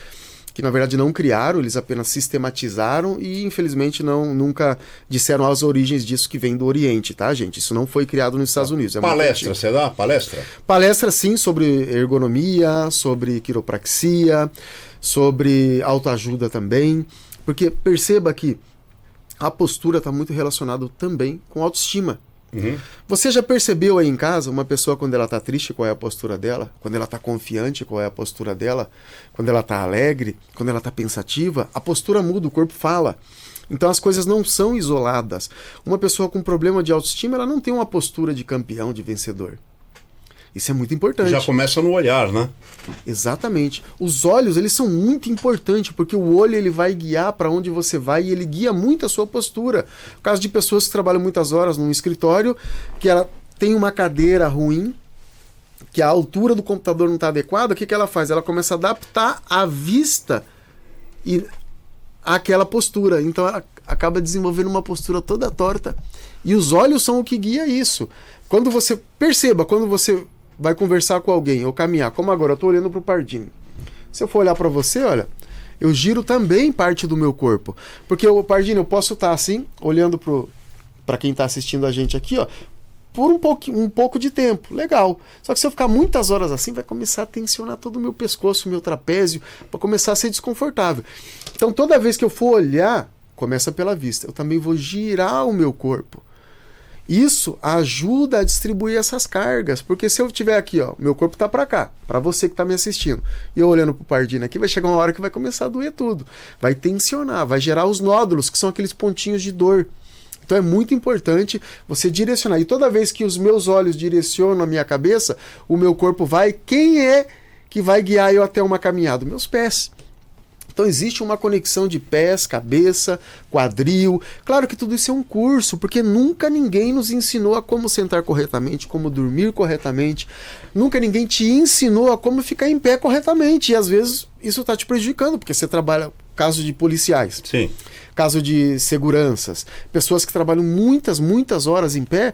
que na verdade não criaram, eles apenas sistematizaram e infelizmente nunca disseram as origens disso, que vem do Oriente, tá, gente? Isso não foi criado nos Estados Unidos. Palestra, você dá palestra? Palestra, sim, sobre ergonomia, sobre quiropraxia, sobre autoajuda também, porque perceba que a postura está muito relacionada também com autoestima. Você já percebeu aí em casa uma pessoa, quando ela está triste, qual é a postura dela? Quando ela está confiante, qual é a postura dela? Quando ela está alegre, quando ela está pensativa, a postura muda, o corpo fala. Então as coisas não são isoladas. Uma pessoa com problema de autoestima, ela não tem uma postura de campeão, de vencedor. Isso é muito importante. Já começa no olhar, né? Exatamente. Os olhos, eles são muito importantes, porque o olho ele vai guiar para onde você vai, e ele guia muito a sua postura. No caso de pessoas que trabalham muitas horas num escritório, que ela tem uma cadeira ruim, que a altura do computador não está adequada, o que ela faz? Ela começa a adaptar a vista e àquela postura. Então ela acaba desenvolvendo uma postura toda torta. E os olhos são o que guia isso. Quando você vai conversar com alguém ou caminhar, como agora eu estou olhando para o Pardini. Se eu for olhar para você, olha, eu giro também parte do meu corpo. Porque o Pardini, eu posso estar assim, olhando para quem está assistindo a gente aqui, ó, por um pouco de tempo, legal. Só que se eu ficar muitas horas assim, vai começar a tensionar todo o meu pescoço, o meu trapézio, vai começar a ser desconfortável. Então toda vez que eu for olhar, começa pela vista, eu também vou girar o meu corpo. Isso ajuda a distribuir essas cargas, porque se eu estiver aqui, ó, meu corpo está para cá, para você que está me assistindo, e eu olhando para o Pardini aqui, vai chegar uma hora que vai começar a doer tudo, vai tensionar, vai gerar os nódulos, que são aqueles pontinhos de dor. Então é muito importante você direcionar, e toda vez que os meus olhos direcionam a minha cabeça, o meu corpo vai, quem é que vai guiar eu até uma caminhada? Meus pés. Então existe uma conexão de pés, cabeça, quadril. Claro que tudo isso é um curso, porque nunca ninguém nos ensinou a como sentar corretamente, como dormir corretamente. Nunca ninguém te ensinou a como ficar em pé corretamente. E às vezes isso está te prejudicando, porque você trabalha, caso de policiais, sim, caso de seguranças, pessoas que trabalham muitas horas em pé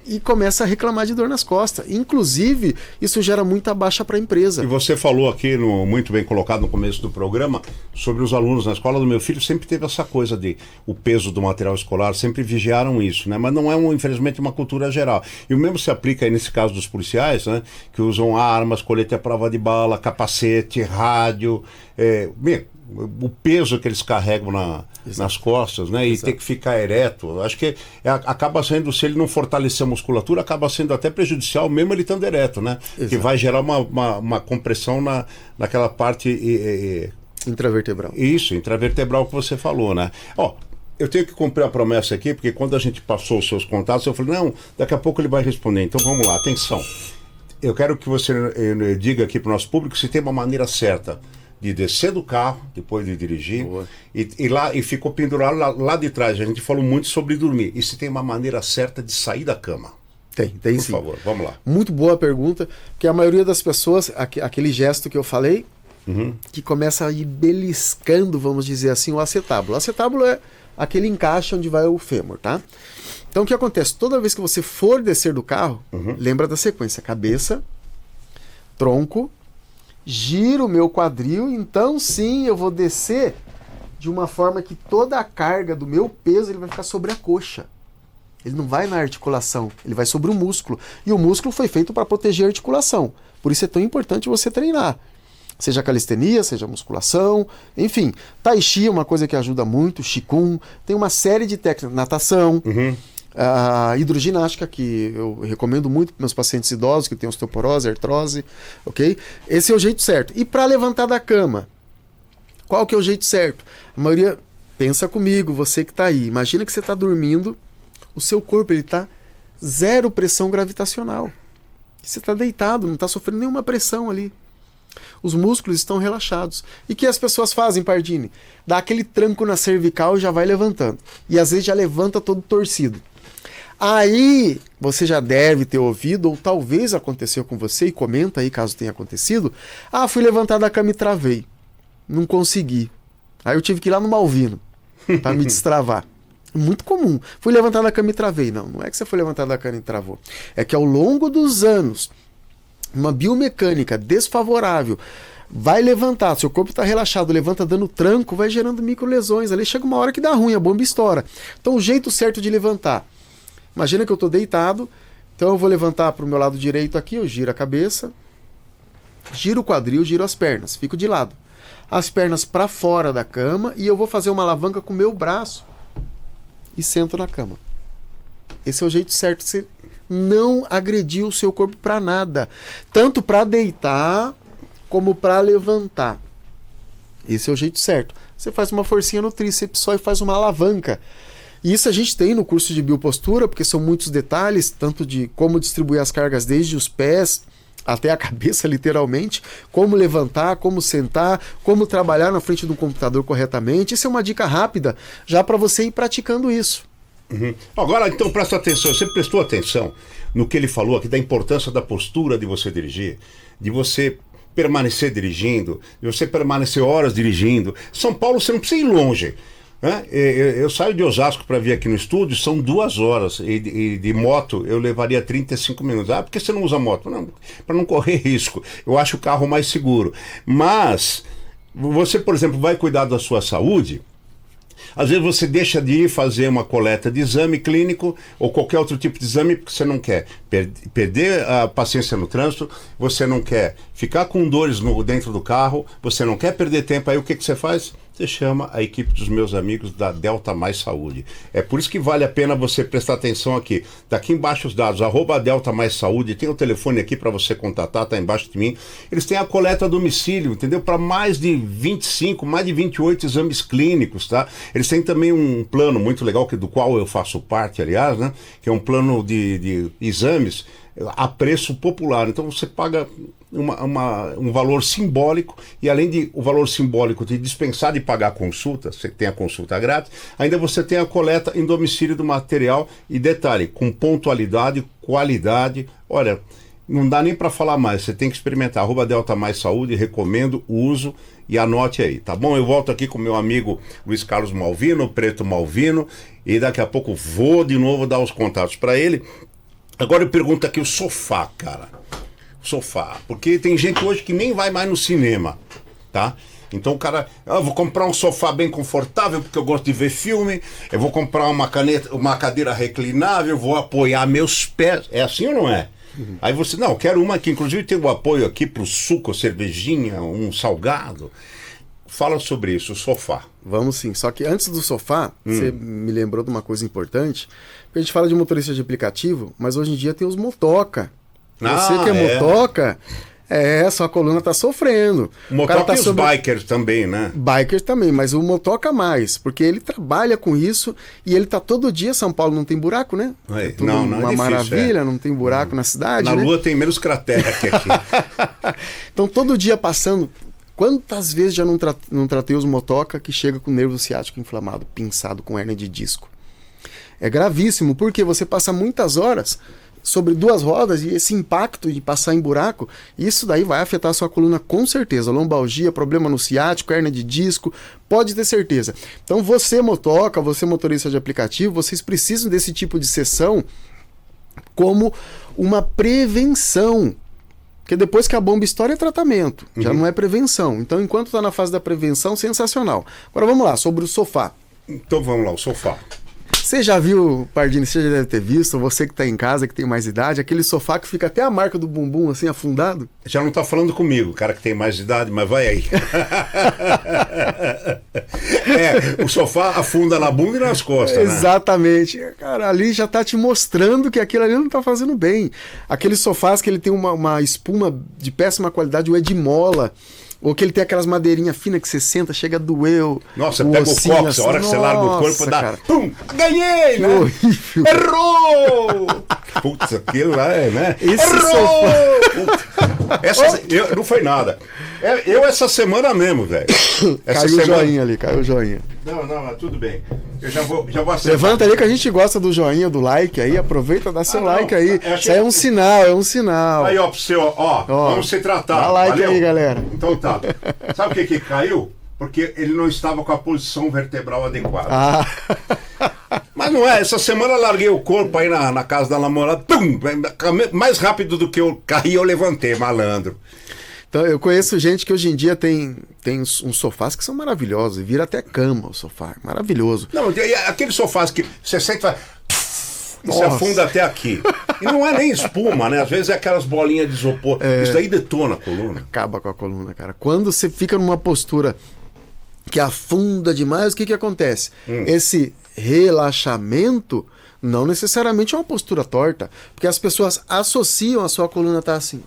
e começa a reclamar de dor nas costas. Inclusive, isso gera muita baixa para a empresa. E você falou aqui, muito bem colocado no começo do programa, sobre os alunos na escola do meu filho. Sempre teve essa coisa de o peso do material escolar, sempre vigiaram isso, né? Mas não é, infelizmente, uma cultura geral. E o mesmo se aplica aí nesse caso dos policiais, né? Que usam armas, colete à prova de bala, capacete, rádio. o peso que eles carregam nas costas, né? E ter que ficar ereto. Acho que acaba sendo, se ele não fortalecer a musculatura, acaba sendo até prejudicial, mesmo ele estando ereto, né? Exato. Que vai gerar uma compressão naquela parte... intravertebral. Isso, intravertebral que você falou, né? Ó, eu tenho que cumprir a promessa aqui, porque quando a gente passou os seus contatos, eu falei, não, daqui a pouco ele vai responder. Então vamos lá, atenção. Eu quero que você diga aqui para o nosso público se tem uma maneira certa de descer do carro, depois de dirigir, e ficou pendurado lá de trás. A gente falou muito sobre dormir. E se tem uma maneira certa de sair da cama? Tem Por sim. Por favor, vamos lá. Muito boa pergunta, porque a maioria das pessoas, aquele gesto que eu falei, que começa a ir beliscando, vamos dizer assim, o acetábulo. O acetábulo é aquele encaixe onde vai o fêmur, tá? Então o que acontece? Toda vez que você for descer do carro, lembra da sequência: cabeça, tronco, giro o meu quadril, então sim, eu vou descer de uma forma que toda a carga do meu peso ele vai ficar sobre a coxa. Ele não vai na articulação, ele vai sobre o músculo. E o músculo foi feito para proteger a articulação. Por isso é tão importante você treinar. Seja calistenia, seja musculação, enfim. Tai Chi é uma coisa que ajuda muito, Qigong, tem uma série de técnicas, natação, hidroginástica, que eu recomendo muito para meus pacientes idosos que têm osteoporose, artrose, ok? Esse é o jeito certo. E para levantar da cama, qual que é o jeito certo? A maioria, pensa comigo, você que está aí, imagina que você está dormindo, o seu corpo está zero pressão gravitacional. Você está deitado, não está sofrendo nenhuma pressão ali. Os músculos estão relaxados. E o que as pessoas fazem, Pardini? Dá aquele tranco na cervical e já vai levantando. E às vezes já levanta todo torcido. Aí você já deve ter ouvido, ou talvez aconteceu com você, e comenta aí caso tenha acontecido. Ah, fui levantar da cama e travei. Não consegui. Aí eu tive que ir lá no Malvino para me destravar. Muito comum. Fui levantar da cama e travei. Não é que você foi levantar da cama e travou. É que ao longo dos anos, uma biomecânica desfavorável vai levantar, seu corpo está relaxado, levanta dando tranco, vai gerando microlesões. Ali chega uma hora que dá ruim, a bomba estoura. Então o jeito certo de levantar, imagina que eu estou deitado, então eu vou levantar para o meu lado direito aqui, eu giro a cabeça, giro o quadril, giro as pernas, fico de lado. As pernas para fora da cama e eu vou fazer uma alavanca com o meu braço e sento na cama. Esse é o jeito certo de você não agredir o seu corpo para nada, tanto para deitar como para levantar. Esse é o jeito certo. Você faz uma forcinha no tríceps só e faz uma alavanca. E isso a gente tem no curso de biopostura, porque são muitos detalhes, tanto de como distribuir as cargas desde os pés até a cabeça, literalmente, como levantar, como sentar, como trabalhar na frente do computador corretamente. Isso é uma dica rápida já para você ir praticando isso. Agora, então, presta atenção. Você prestou atenção no que ele falou aqui, da importância da postura de você dirigir, de você permanecer dirigindo, de você permanecer horas dirigindo. São Paulo, você não precisa ir longe, né? Eu saio de Osasco para vir aqui no estúdio, são 2 horas, e de moto eu levaria 35 minutos. Ah, por que você não usa moto? Não, para não correr risco. Eu acho o carro mais seguro. Mas você, por exemplo, vai cuidar da sua saúde. Às vezes você deixa de ir fazer uma coleta de exame clínico ou qualquer outro tipo de exame porque você não quer perder a paciência no trânsito, você não quer ficar com dores dentro do carro, você não quer perder tempo. Aí o que você faz? Você chama a equipe dos meus amigos da Delta Mais Saúde. É por isso que vale a pena você prestar atenção aqui. Tá aqui embaixo os dados, @Delta Mais Saúde, tem o telefone aqui para você contatar, tá embaixo de mim. Eles têm a coleta a domicílio, entendeu? Para mais de 25, mais de 28 exames clínicos, tá? Eles têm também um plano muito legal, do qual eu faço parte, aliás, né? Que é um plano de exames a preço popular. Então você paga um valor simbólico, e além de o valor simbólico de dispensar de pagar a consulta, você tem a consulta grátis, ainda você tem a coleta em domicílio do material, e detalhe, com pontualidade, qualidade. Olha, não dá nem para falar mais, você tem que experimentar. @Delta Mais Saúde, recomendo o uso, e anote aí, tá bom? Eu volto aqui com meu amigo Luiz Carlos Malvino, Preto Malvino, e daqui a pouco vou de novo dar os contatos para ele. Agora eu pergunto aqui o sofá, cara. Sofá. Porque tem gente hoje que nem vai mais no cinema, tá? Então o cara, eu vou comprar um sofá bem confortável porque eu gosto de ver filme, eu vou comprar uma cadeira reclinável, vou apoiar meus pés. É assim ou não é? Aí você, não, quero uma que inclusive tem o apoio aqui pro suco, cervejinha, um salgado. Fala sobre isso, o sofá. Vamos sim. Só que antes do sofá, você me lembrou de uma coisa importante. Porque a gente fala de motorista de aplicativo, mas hoje em dia tem os motoca. Você que é motoca, sua coluna tá sofrendo. O motoca e os bikers também, né? Bikers também, mas o motoca mais, porque ele trabalha com isso e ele tá todo dia. São Paulo não tem buraco, né? É tudo não uma é difícil, maravilha, não tem buraco na cidade, Na né? Lua tem menos cratera que aqui. Então todo dia passando. Quantas vezes já não tratei os motoca que chega com nervo ciático inflamado, pinçado com hérnia de disco? É gravíssimo, porque você passa muitas horas sobre duas rodas e esse impacto de passar em buraco, isso daí vai afetar a sua coluna com certeza. Lombalgia, problema no ciático, hérnia de disco, pode ter certeza. Então você motoca, você motorista de aplicativo, vocês precisam desse tipo de sessão como uma prevenção. Porque depois que a bomba estoura é tratamento, já não é prevenção. Então, enquanto está na fase da prevenção, sensacional. Agora vamos lá, sobre o sofá. Então vamos lá, o sofá. Você já viu, Pardini, você já deve ter visto, você que está em casa, que tem mais idade, aquele sofá que fica até a marca do bumbum assim, afundado? Já não está falando comigo, cara que tem mais idade, mas vai aí. O sofá afunda na bunda e nas costas, Exatamente. Né? Cara, ali já está te mostrando que aquilo ali não está fazendo bem. Aqueles sofás que ele tem uma espuma de péssima qualidade, o Edmola, ou que ele tem aquelas madeirinhas finas que você senta, chega a doer Nossa, pega o cox, assim, a hora que você larga o corpo, dá... Cara. Pum! Ganhei, né? Horrível. Errou! Putz, aquilo lá é, né? Errou! Não foi nada. Eu essa semana mesmo, velho. Caiu o joinha ali, caiu o joinha. Não, tudo bem. Eu já vou acertar. Levanta ali que a gente gosta do joinha, do like aí, aproveita, dá seu like aí. Isso aí é um sinal, Aí, ó, pro seu, vamos se tratar. Dá like Valeu? aí, galera. Então tá. Sabe o que caiu? Porque ele não estava com a posição vertebral adequada. Mas não é, essa semana eu larguei o corpo aí na casa da namorada, pum, mais rápido do que eu caí, eu levantei, malandro. Então, eu conheço gente que hoje em dia tem uns sofás que são maravilhosos, e vira até cama o sofá, maravilhoso. Não, aqueles sofás que você sente e vai... E se afunda até aqui. E não é nem espuma, né? Às vezes é aquelas bolinhas de isopor. Isso daí detona a coluna. Acaba com a coluna, cara. Quando você fica numa postura que afunda demais, o que acontece? Esse relaxamento não necessariamente é uma postura torta, porque as pessoas associam a sua coluna estar assim...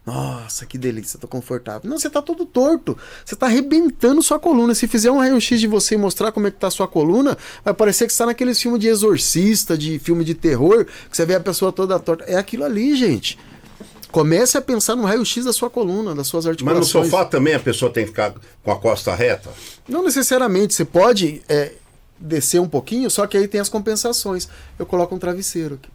Nossa, que delícia, tô confortável. Não, você tá todo torto. Você tá arrebentando sua coluna. Se fizer um raio-x de você e mostrar como é que tá a sua coluna, vai parecer que você tá naqueles filmes de exorcista, de filme de terror, que você vê a pessoa toda torta. É aquilo ali, gente. Comece a pensar no raio-x da sua coluna, das suas articulações. Mas no sofá também a pessoa tem que ficar com a costa reta? Não necessariamente. Você pode descer um pouquinho, só que aí tem as compensações. Eu coloco um travesseiro aqui.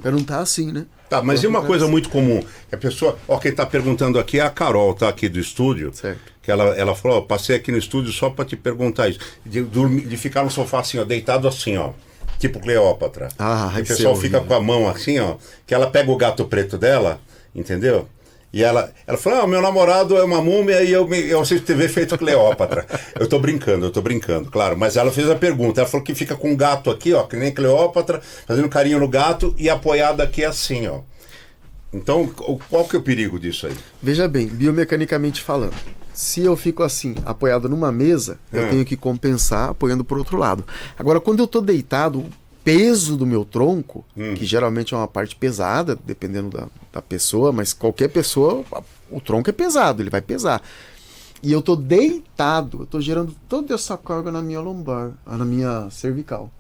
Pra não estar assim, né? Tá, mas e uma coisa muito comum? A pessoa, quem tá perguntando aqui é a Carol, tá aqui do estúdio. Certo. Que ela falou, passei aqui no estúdio só pra te perguntar isso. De ficar no sofá assim, ó, deitado assim, ó. Tipo Cleópatra. O pessoal fica com a mão assim, ó. Que ela pega o gato preto dela, entendeu? E ela falou, meu namorado é uma múmia e eu assisto TV feito Cleópatra. Eu tô brincando, claro. Mas ela fez a pergunta, ela falou que fica com o gato aqui, ó, que nem Cleópatra, fazendo carinho no gato e apoiada aqui assim, ó. Então, qual que é o perigo disso aí? Veja bem, biomecanicamente falando, se eu fico assim, apoiado numa mesa, eu tenho que compensar apoiando por outro lado. Agora, quando eu tô deitado, peso do meu tronco, que geralmente é uma parte pesada, dependendo da pessoa, mas qualquer pessoa, o tronco é pesado, ele vai pesar. E eu tô deitado, eu tô gerando toda essa carga na minha lombar, na minha cervical.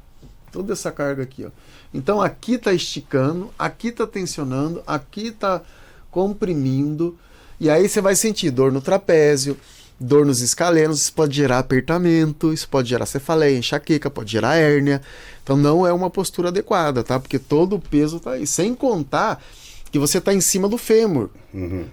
Toda essa carga aqui, ó. Então aqui tá esticando, aqui tá tensionando, aqui tá comprimindo, e aí você vai sentir dor no trapézio, dor nos escalenos, isso pode gerar apertamento, isso pode gerar cefaleia, enxaqueca, pode gerar hérnia. Então não é uma postura adequada, tá? Porque todo o peso tá aí. Sem contar que você tá em cima do fêmur.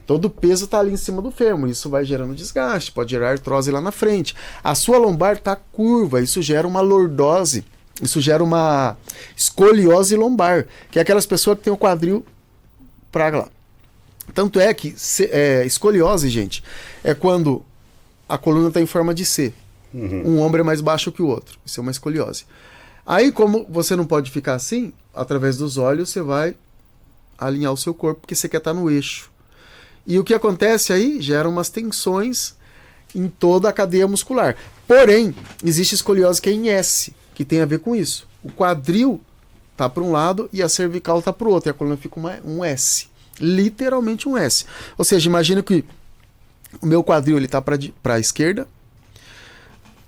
Todo o peso tá ali em cima do fêmur. Isso vai gerando desgaste, pode gerar artrose lá na frente. A sua lombar tá curva, isso gera uma lordose, isso gera uma escoliose lombar, que é aquelas pessoas que tem o quadril pra lá. Tanto é que escoliose, gente, é quando a coluna está em forma de C. Um ombro é mais baixo que o outro. Isso é uma escoliose. Aí, como você não pode ficar assim, através dos olhos você vai alinhar o seu corpo, porque você quer estar no eixo. E o que acontece aí? Gera umas tensões em toda a cadeia muscular. Porém, existe escoliose que é em S, que tem a ver com isso. O quadril tá para um lado e a cervical tá para o outro, e a coluna fica um S. Literalmente um S. Ou seja, imagina que o meu quadril ele tá para a esquerda,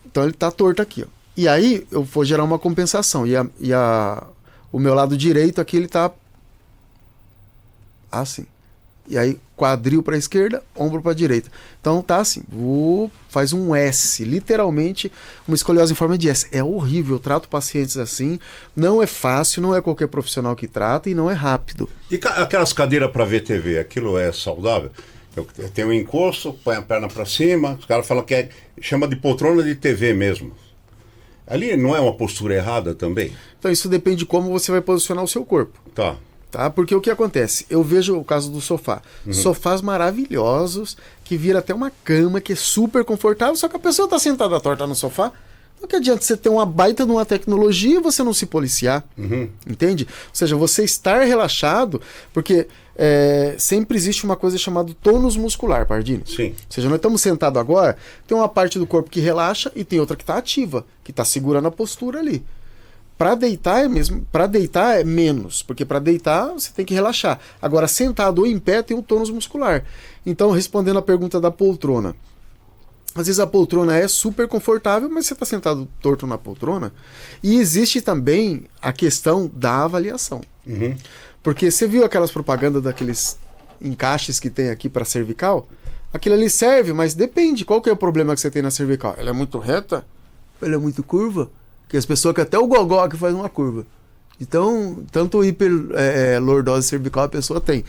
então ele tá torto aqui, ó. E aí eu vou gerar uma compensação, o meu lado direito aqui ele tá assim. E aí quadril para a esquerda, ombro para a direita. Então tá assim, faz um S, literalmente uma escoliose em forma de S. É horrível, eu trato pacientes assim, não é fácil, não é qualquer profissional que trata e não é rápido. E aquelas cadeiras para ver TV, aquilo é saudável? Eu tenho um encosto, põe a perna para cima, os caras falam que chama de poltrona de TV mesmo. Ali não é uma postura errada também? Então isso depende de como você vai posicionar o seu corpo. Tá. Porque o que acontece? Eu vejo o caso do sofá. Sofás maravilhosos, que vira até uma cama, que é super confortável, só que a pessoa está sentada torta no sofá. Não que adianta você ter uma baita de uma tecnologia e você não se policiar. Entende? Ou seja, você estar relaxado, porque sempre existe uma coisa chamada tônus muscular, Pardini. Sim. Ou seja, nós estamos sentados agora, tem uma parte do corpo que relaxa e tem outra que está ativa, que está segurando a postura ali. Para deitar é menos, porque para deitar você tem que relaxar. Agora, sentado ou em pé tem um tônus muscular. Então, respondendo a pergunta da poltrona, às vezes a poltrona é super confortável, mas você está sentado torto na poltrona. E existe também a questão da avaliação. Porque você viu aquelas propagandas daqueles encaixes que tem aqui para cervical? Aquilo ali serve, mas depende. Qual que é o problema que você tem na cervical? Ela é muito reta? Ela é muito curva? Que as pessoas que até o gogó que faz uma curva. Então, tanto hiperlordose cervical a pessoa tem.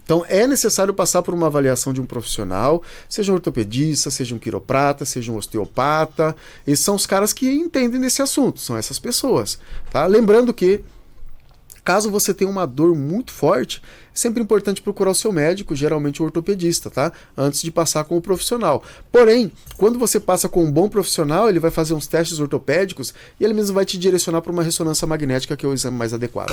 Então, é necessário passar por uma avaliação de um profissional, seja um ortopedista, seja um quiroprata, seja um osteopata. Esses são os caras que entendem desse assunto, são essas pessoas. Tá? Lembrando que, caso você tenha uma dor muito forte, é sempre importante procurar o seu médico, geralmente o ortopedista, tá? Antes de passar com o profissional. Porém, quando você passa com um bom profissional, ele vai fazer uns testes ortopédicos e ele mesmo vai te direcionar para uma ressonância magnética, que é o exame mais adequado.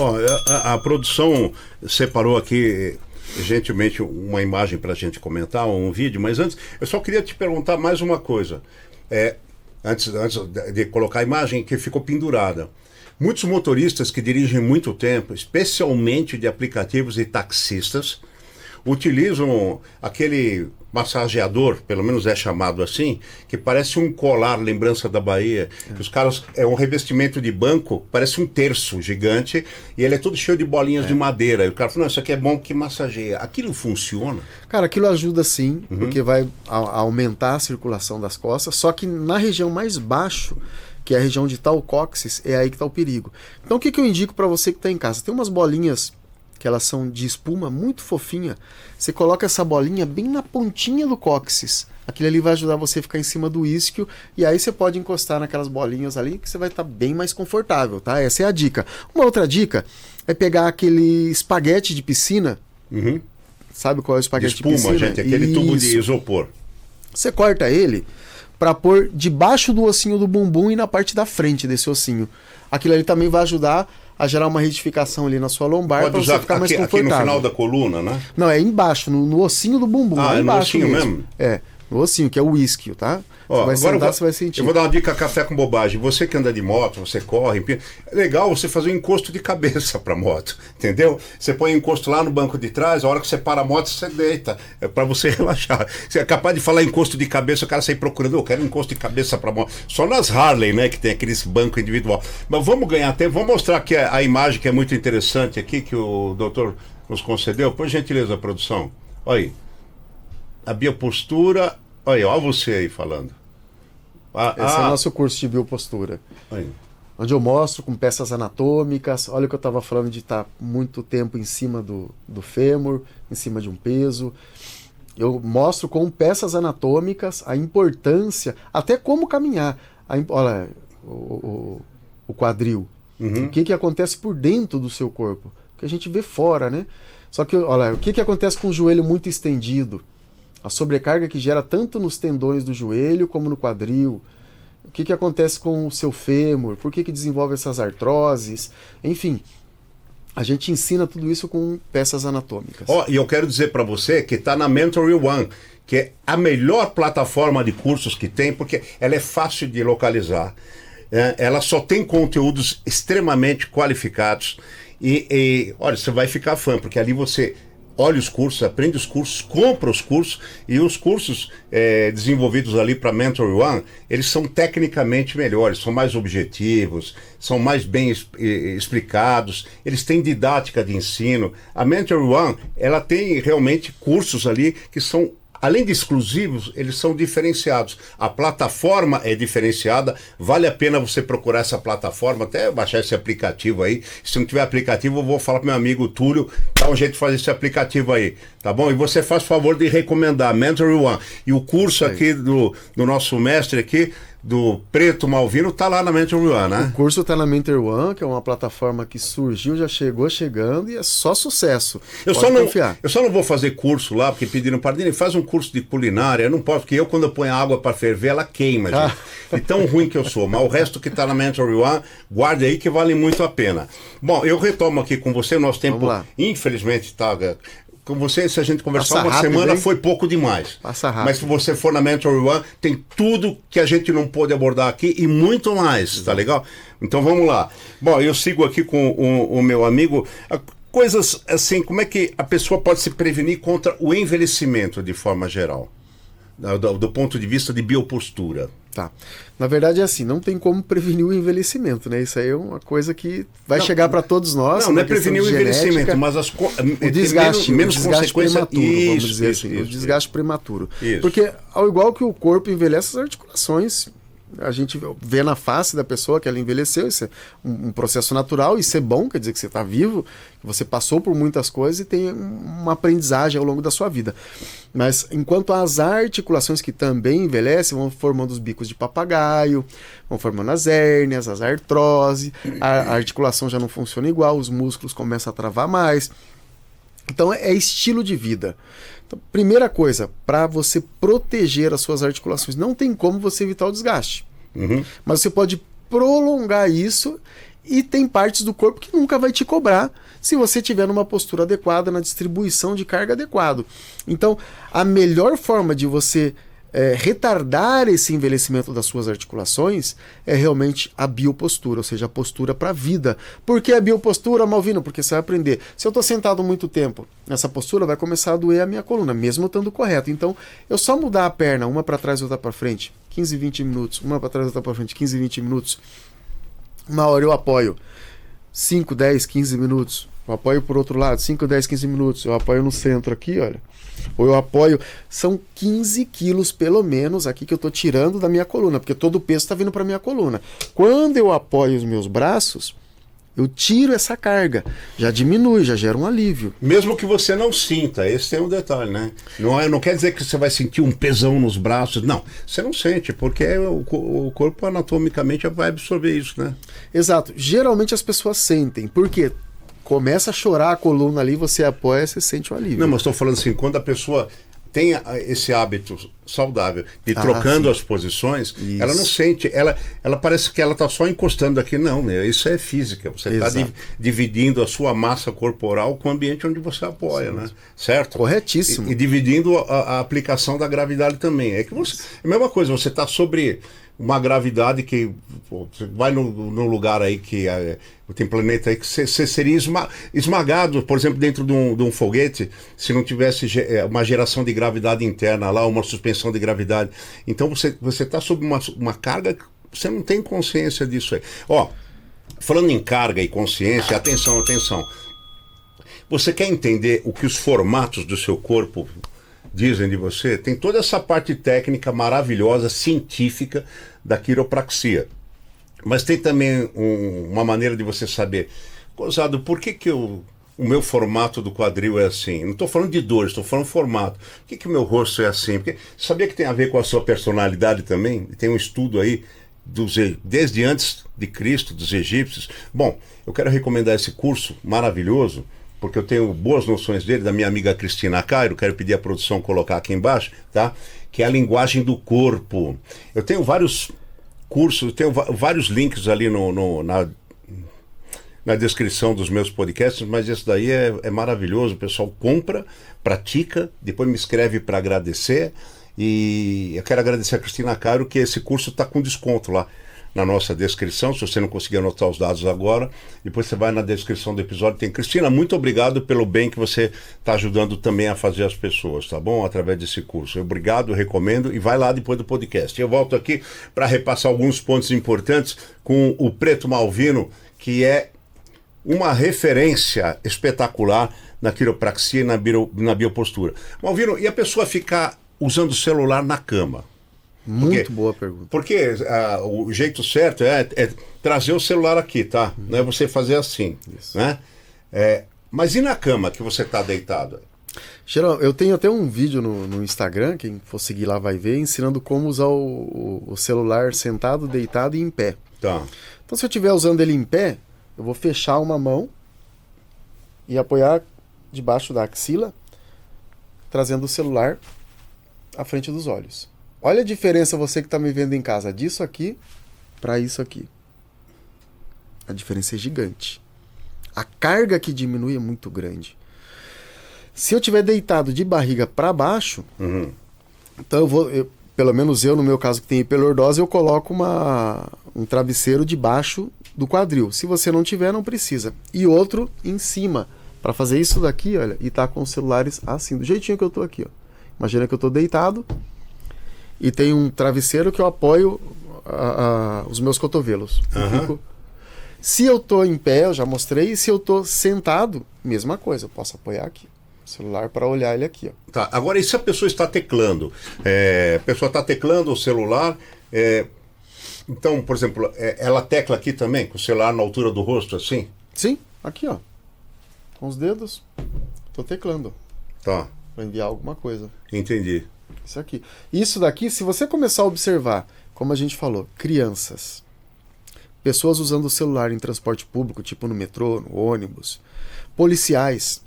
A produção separou aqui gentilmente uma imagem para a gente comentar, um vídeo, mas antes eu só queria te perguntar mais uma coisa. Antes de colocar a imagem que ficou pendurada. Muitos motoristas que dirigem muito tempo, especialmente de aplicativos e taxistas, utilizam aquele massageador, pelo menos é chamado assim, que parece um colar, lembrança da Bahia. Os caras, é um revestimento de banco, parece um terço gigante, e ele é todo cheio de bolinhas de madeira. E o cara fala, não, isso aqui é bom que massageia. Aquilo funciona? Cara, aquilo ajuda sim, porque vai aumentar a circulação das costas, só que na região mais baixo, que é a região de tal cóccix, é aí que está o perigo. Então o que eu indico para você que está em casa? Tem umas bolinhas que elas são de espuma muito fofinha. Você coloca essa bolinha bem na pontinha do cóccix. Aquilo ali vai ajudar você a ficar em cima do isquio, e aí você pode encostar naquelas bolinhas ali que você vai estar bem mais confortável, tá? Essa é a dica. Uma outra dica é pegar aquele espaguete de piscina. Sabe qual é o espaguete de piscina? Gente, aquele tubo de isopor. Você corta ele para pôr debaixo do ossinho do bumbum e na parte da frente desse ossinho. Aquilo ali também vai ajudar a gerar uma retificação ali na sua lombar para você ficar mais confortável. Aqui no final da coluna, né? Não, é embaixo, no ossinho do bumbum. É embaixo no ossinho mesmo? É, no ossinho, que é o isquio, tá? Você vai sentir. Eu vou dar uma dica café com bobagem. Você que anda de moto, você corre, é legal você fazer um encosto de cabeça pra moto, entendeu? Você põe um encosto lá no banco de trás, a hora que você para a moto, você deita, pra você relaxar. Você é capaz de falar encosto de cabeça, o cara sair procurando, eu quero um encosto de cabeça pra moto. Só nas Harley, né, que tem aqueles bancos individual. Mas vamos ganhar tempo, vamos mostrar aqui a imagem que é muito interessante aqui, que o doutor nos concedeu. Por gentileza, produção. Olha aí. A biopostura. Olha você aí falando. Esse é o nosso curso de biopostura. Aí. Onde eu mostro com peças anatômicas. Olha o que eu estava falando de estar muito tempo em cima do fêmur, em cima de um peso. Eu mostro com peças anatômicas a importância, até como caminhar. Olha, o quadril. O que acontece por dentro do seu corpo? O que a gente vê fora, né? Só que, olha, o que acontece com o joelho muito estendido? A sobrecarga que gera tanto nos tendões do joelho como no quadril. O que acontece com o seu fêmur? Por que desenvolve essas artroses? Enfim, a gente ensina tudo isso com peças anatômicas. E eu quero dizer para você que está na Mentory One, que é a melhor plataforma de cursos que tem, porque ela é fácil de localizar. Ela só tem conteúdos extremamente qualificados e olha, você vai ficar fã, porque ali você olha os cursos, aprende os cursos, compra os cursos, e os cursos desenvolvidos ali para Mentor One, eles são tecnicamente melhores, são mais objetivos, são mais bem explicados, eles têm didática de ensino. A Mentor One, ela tem realmente cursos ali que são, além de exclusivos, eles são diferenciados. A plataforma é diferenciada, vale a pena você procurar essa plataforma, até baixar esse aplicativo aí. Se não tiver aplicativo, eu vou falar pro meu amigo Túlio, dá um jeito de fazer esse aplicativo aí, tá bom? E você faz favor de recomendar Mentor One. E o curso aqui do nosso mestre aqui, do Preto Malvino, tá lá na Mentor One, né? O curso tá na Mentor One, que é uma plataforma que surgiu, já chegou chegando e é só sucesso. Eu só não vou fazer curso lá, porque pediram para ele, faz um curso de culinária. Eu não posso, porque eu, quando eu ponho a água para ferver, ela queima, gente. E tão ruim que eu sou. Mas o resto que tá na Mentor One, guarde aí que vale muito a pena. Bom, eu retomo aqui com você, nosso tempo, infelizmente, tá... Com você, se a gente conversar uma semana, hein? Foi pouco demais. Passa rápido. Mas se você for na Mentor One, tem tudo que a gente não pôde abordar aqui e muito mais, tá legal? Então vamos lá. Bom, eu sigo aqui com o meu amigo. Coisas assim, como é que a pessoa pode se prevenir contra o envelhecimento de forma geral? Do ponto de vista de biopostura. Tá. Na verdade é assim, não tem como prevenir o envelhecimento, né? Isso aí é uma coisa que vai chegar para todos nós. Não é prevenir o envelhecimento, mas o desgaste, menos desgaste prematuro, vamos dizer assim. O desgaste prematuro. Porque ao igual que o corpo envelhece, as articulações, a gente vê na face da pessoa que ela envelheceu, isso é um processo natural, isso é bom, quer dizer que você está vivo, que você passou por muitas coisas e tem uma aprendizagem ao longo da sua vida. Mas enquanto as articulações que também envelhecem vão formando os bicos de papagaio, vão formando as hérnias, as artrose, a articulação já não funciona igual, os músculos começam a travar mais. Então é estilo de vida. Então, primeira coisa, para você proteger as suas articulações, não tem como você evitar o desgaste. Mas você pode prolongar isso e tem partes do corpo que nunca vai te cobrar se você tiver numa postura adequada, na distribuição de carga adequado. Então, a melhor forma de você retardar esse envelhecimento das suas articulações é realmente a biopostura, ou seja, a postura para a vida. Por que a biopostura, Malvino? Porque você vai aprender. Se eu estou sentado muito tempo, essa postura vai começar a doer a minha coluna, mesmo estando correto. Então, eu só mudar a perna, uma para trás e outra para frente, 15, 20 minutos, uma para trás e outra para frente, 15, 20 minutos. Uma hora eu apoio 5, 10, 15 minutos. Eu apoio por outro lado, 5, 10, 15 minutos. Eu apoio no centro aqui, olha. Ou eu apoio... São 15 quilos, pelo menos, aqui que eu estou tirando da minha coluna, porque todo o peso está vindo para a minha coluna. Quando eu apoio os meus braços, eu tiro essa carga. Já diminui, já gera um alívio. Mesmo que você não sinta, esse é um detalhe, né? Não quer dizer que você vai sentir um pesão nos braços. Não, você não sente, porque o corpo anatomicamente vai absorver isso, né? Exato. Geralmente as pessoas sentem. Por quê? Começa a chorar a coluna ali, você apoia, você sente o alívio. Não, mas estou falando assim, quando a pessoa tem esse hábito saudável de trocando as posições, isso. Ela não sente, ela parece que ela está só encostando aqui. Não, né? Isso é física. Você está dividindo a sua massa corporal com o ambiente onde você apoia, né? Certo? Corretíssimo. E dividindo a aplicação da gravidade também. É que você, é a mesma coisa, você está sobre uma gravidade que você vai no lugar aí que tem planeta aí que você seria esmagado, por exemplo, dentro de um foguete, se não tivesse uma geração de gravidade interna lá, uma suspensão de gravidade. Então você está sob uma carga que você não tem consciência disso aí. Ó, falando em carga e consciência, atenção. Você quer entender o que os formatos do seu corpo dizem de você? Tem toda essa parte técnica maravilhosa, científica da quiropraxia. Mas tem também uma maneira de você saber, Gozado, por que o meu formato do quadril é assim? Não estou falando de dor, estou falando formato. Por que o meu rosto é assim? Porque sabia que tem a ver com a sua personalidade também? Tem um estudo aí desde antes de Cristo, dos egípcios. Bom, eu quero recomendar esse curso maravilhoso, porque eu tenho boas noções dele, da minha amiga Cristina Cairo, quero pedir à produção colocar aqui embaixo, tá? Que é a linguagem do corpo. Eu tenho vários cursos, eu tenho vários links ali na descrição dos meus podcasts, mas esse daí é maravilhoso. O pessoal compra, pratica, depois me escreve para agradecer. E eu quero agradecer a Cristina Caro, que esse curso está com desconto lá na nossa descrição. Se você não conseguir anotar os dados agora, depois você vai na descrição do episódio, tem. Cristina, muito obrigado pelo bem que você está ajudando também a fazer as pessoas, tá bom? Através desse curso. Obrigado, recomendo, e vai lá depois do podcast. Eu volto aqui para repassar alguns pontos importantes com o Preto Malvino, que é uma referência espetacular na quiropraxia e na biopostura. Malvino, e a pessoa ficar usando o celular na cama? Muito boa pergunta. Porque o jeito certo é trazer o celular aqui, tá? Não é você fazer assim. Isso. Né? Mas e na cama que você está deitado? Geral, eu tenho até um vídeo no Instagram, quem for seguir lá vai ver, ensinando como usar o celular sentado, deitado e em pé. Tá. Então, se eu estiver usando ele em pé, eu vou fechar uma mão e apoiar debaixo da axila, trazendo o celular à frente dos olhos. Olha a diferença, você que está me vendo em casa, disso aqui para isso aqui. A diferença é gigante. A carga que diminui é muito grande. Se eu estiver deitado de barriga para baixo, então pelo menos eu, no meu caso que tem hiperlordose, eu coloco um travesseiro debaixo do quadril. Se você não tiver, não precisa. E outro em cima, para fazer isso daqui, olha, e tá com os celulares assim, do jeitinho que eu tô aqui, ó. Imagina que eu tô deitado e tem um travesseiro que eu apoio os meus cotovelos. Se eu tô em pé, eu já mostrei, e se eu tô sentado, mesma coisa, eu posso apoiar aqui o celular para olhar ele aqui, ó. Tá, agora e se a pessoa está teclando? A pessoa está teclando o celular, então, por exemplo, ela tecla aqui também, com o celular na altura do rosto, assim? Sim, aqui, ó. Com os dedos, tô teclando. Tá. Para enviar alguma coisa. Entendi. Isso aqui. Isso daqui, se você começar a observar, como a gente falou, crianças, pessoas usando o celular em transporte público, tipo no metrô, no ônibus, policiais,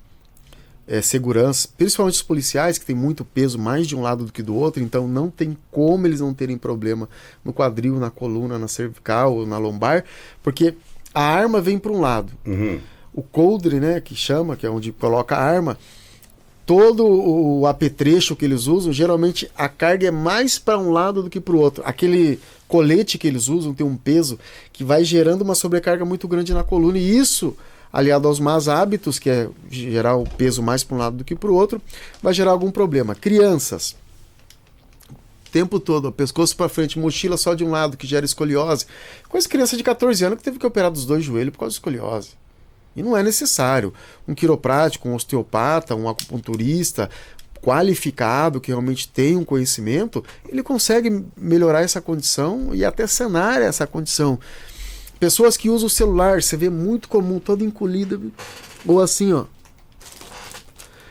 segurança, principalmente os policiais que têm muito peso mais de um lado do que do outro, então não tem como eles não terem problema no quadril, na coluna, na cervical, na lombar, porque a arma vem para um lado. O coldre, né, que chama, que é onde coloca a arma, todo o apetrecho que eles usam, geralmente a carga é mais para um lado do que para o outro. Aquele colete que eles usam tem um peso que vai gerando uma sobrecarga muito grande na coluna, e isso, aliado aos más hábitos, que é gerar o peso mais para um lado do que para o outro, vai gerar algum problema. Crianças, o tempo todo, pescoço para frente, mochila só de um lado, que gera escoliose. Coisa criança de 14 anos que teve que operar dos dois joelhos por causa de escoliose. E não é necessário. Um quiroprático, um osteopata, um acupunturista qualificado, que realmente tem um conhecimento, ele consegue melhorar essa condição e até sanar essa condição. Pessoas que usam o celular, você vê muito comum, toda encolhida, ou assim, ó.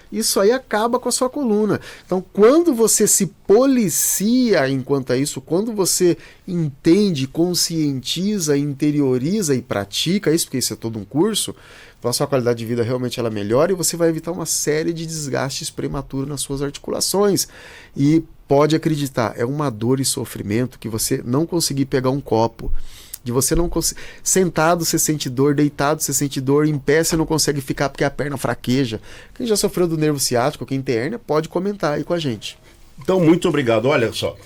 Isso aí acaba com a sua coluna. Então, quando você se policia enquanto a isso, quando você entende, conscientiza, interioriza e pratica isso, porque isso é todo um curso, então a sua qualidade de vida realmente ela melhora e você vai evitar uma série de desgastes prematuros nas suas articulações. E pode acreditar, é uma dor e sofrimento que você não conseguir pegar um copo, de você não conseguir. Sentado você sente dor, deitado você sente dor, em pé você não consegue ficar porque a perna fraqueja. Quem já sofreu do nervo ciático, quem tem hérnia, pode comentar aí com a gente. Então, muito obrigado. Olha só.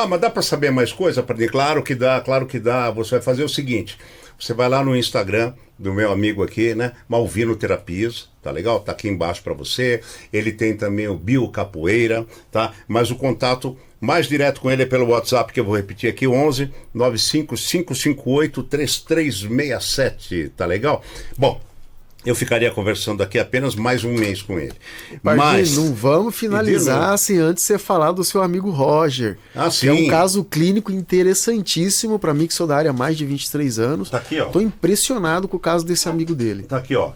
Mas dá para saber mais coisa? Claro que dá, claro que dá. Você vai fazer o seguinte: você vai lá no Instagram do meu amigo aqui, né? Malvino Terapias, tá legal? Tá aqui embaixo para você. Ele tem também o Bio Capoeira, tá? Mas o contato mais direto com ele é pelo WhatsApp, que eu vou repetir aqui, 11 95 558 3367, tá legal? Bom, eu ficaria conversando aqui apenas mais um mês com ele. Mas não vamos finalizar sem antes você falar do seu amigo Roger. Sim. É um caso clínico interessantíssimo para mim, que sou da área há mais de 23 anos. Tá aqui, ó. Tô impressionado com o caso desse amigo dele. Tá aqui, ó.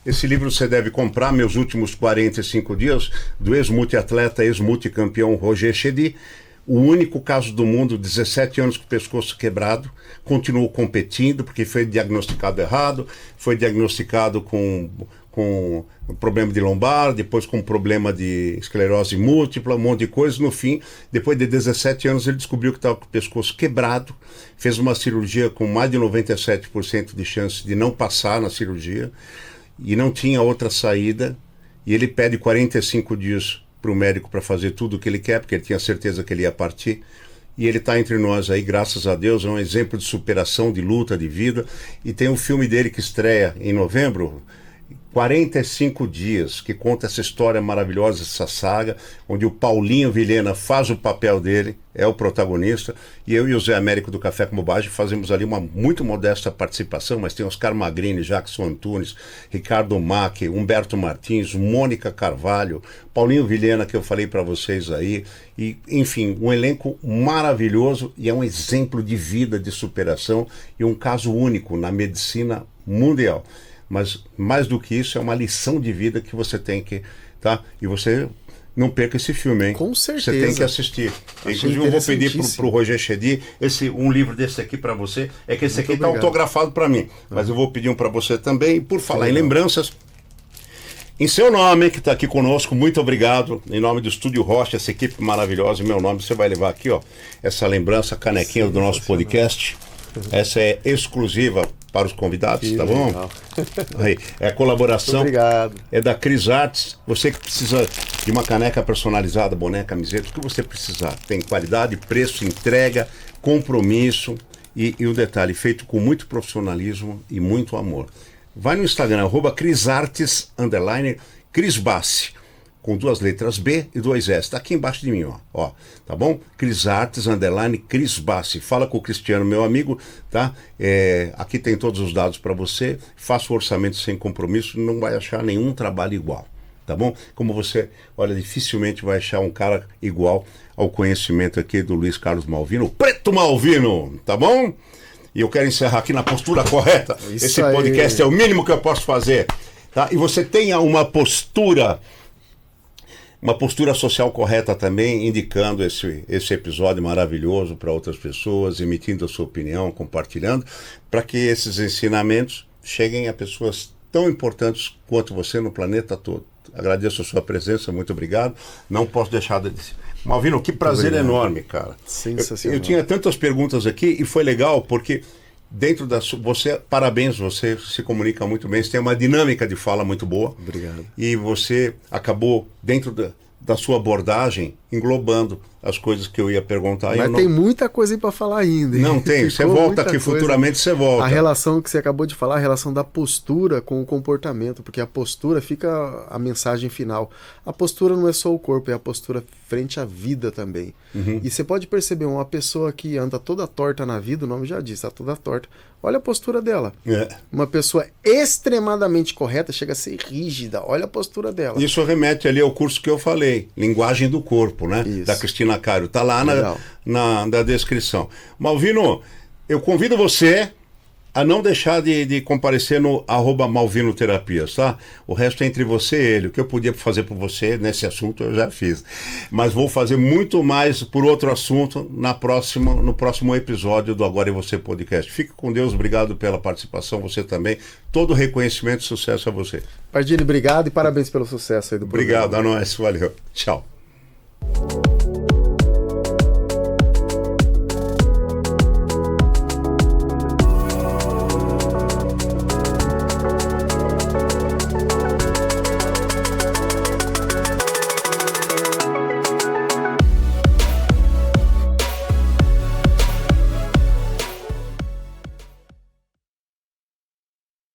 Esse livro você deve comprar, Meus Últimos 45 Dias, do ex-multiatleta, ex-multicampeão Roger Chedi. o único caso do mundo, 17 anos com o pescoço quebrado, continuou competindo porque foi diagnosticado errado, foi diagnosticado com um problema de lombar, depois com um problema de esclerose múltipla, um monte de coisa. No fim, depois de 17 anos, ele descobriu que estava com o pescoço quebrado, fez uma cirurgia com mais de 97% de chance de não passar na cirurgia, e não tinha outra saída, e ele pede 45 dias para o médico para fazer tudo o que ele quer, porque ele tinha certeza que ele ia partir. E ele está entre nós aí, graças a Deus, é um exemplo de superação, de luta, de vida. E tem um filme dele que estreia em novembro, 45 dias, que conta essa história maravilhosa, essa saga, onde o Paulinho Vilhena faz o papel dele, é o protagonista, e eu e o Zé Américo do Café com Bobagem fazemos ali uma muito modesta participação, mas tem Oscar Magrini, Jackson Antunes, Ricardo Mack, Humberto Martins, Mônica Carvalho, Paulinho Vilhena, que eu falei para vocês aí, e enfim, um elenco maravilhoso, e é um exemplo de vida, de superação, e um caso único na medicina mundial. Mas mais do que isso, é uma lição de vida que você tem que, tá? E você não perca esse filme, hein? Com certeza. Você tem que assistir. Inclusive eu vou pedir pro Roger Chedi um livro desse aqui para você. É que esse aqui está autografado para mim, mas eu vou pedir um para você também. E por falar em lembranças, em seu nome, que está aqui conosco, muito obrigado. Em nome do Estúdio Rocha, essa equipe maravilhosa, em meu nome, você vai levar aqui, ó, essa lembrança, canequinha do nosso podcast. Essa é exclusiva para os convidados, tá bom? Aí, é a colaboração. Obrigado. É da Cris Artes. Você que precisa de uma caneca personalizada, boné, camiseta, o que você precisar. Tem qualidade, preço, entrega, compromisso e o detalhe, feito com muito profissionalismo e muito amor. Vai no Instagram, @CrisArtes, Cris Bassi, com 2 letras B e 2 S. Tá aqui embaixo de mim, ó. Tá bom? Cris Artes, Cris Bassi. Fala com o Cristiano, meu amigo, tá? Aqui tem todos os dados para você. Faça o orçamento sem compromisso, não vai achar nenhum trabalho igual, tá bom? Como você, olha, dificilmente vai achar um cara igual ao conhecimento aqui do Luiz Carlos Malvino, o Preto Malvino, tá bom? E eu quero encerrar aqui na postura correta. Esse podcast é o mínimo que eu posso fazer, tá? E você tenha uma postura social correta também, indicando esse episódio maravilhoso para outras pessoas, emitindo a sua opinião, compartilhando, para que esses ensinamentos cheguem a pessoas tão importantes quanto você no planeta todo. Agradeço a sua presença, muito obrigado. Não posso deixar de dizer. Malvino, que prazer enorme, cara. Sensacional. Eu tinha tantas perguntas aqui e foi legal porque dentro da você, parabéns, você se comunica muito bem, você tem uma dinâmica de fala muito boa. Obrigado. E você acabou, dentro da sua abordagem, englobando as coisas que eu ia perguntar. Mas tem muita coisa aí para falar ainda. Hein? Não tem, você volta aqui futuramente, você volta. A relação que você acabou de falar, a relação da postura com o comportamento, porque a postura fica a mensagem final. A postura não é só o corpo, é a postura frente à vida também. Uhum. E você pode perceber, uma pessoa que anda toda torta na vida, o nome já diz, está toda torta. Olha a postura dela. Uma pessoa extremamente correta chega a ser rígida. Olha a postura dela. Isso remete ali ao curso que eu falei, Linguagem do Corpo, né? Isso. Da Cristina Cário. Está lá na descrição. Malvino, eu convido você a não deixar de comparecer no @MalvinoTerapias, tá? O resto é entre você e ele. O que eu podia fazer por você nesse assunto eu já fiz. Mas vou fazer muito mais por outro assunto no próximo episódio do Agora é Você Podcast. Fique com Deus, obrigado pela participação, você também. Todo reconhecimento e sucesso a você. Pardini, obrigado e parabéns pelo sucesso aí do programa. Obrigado, a nós, valeu. Tchau.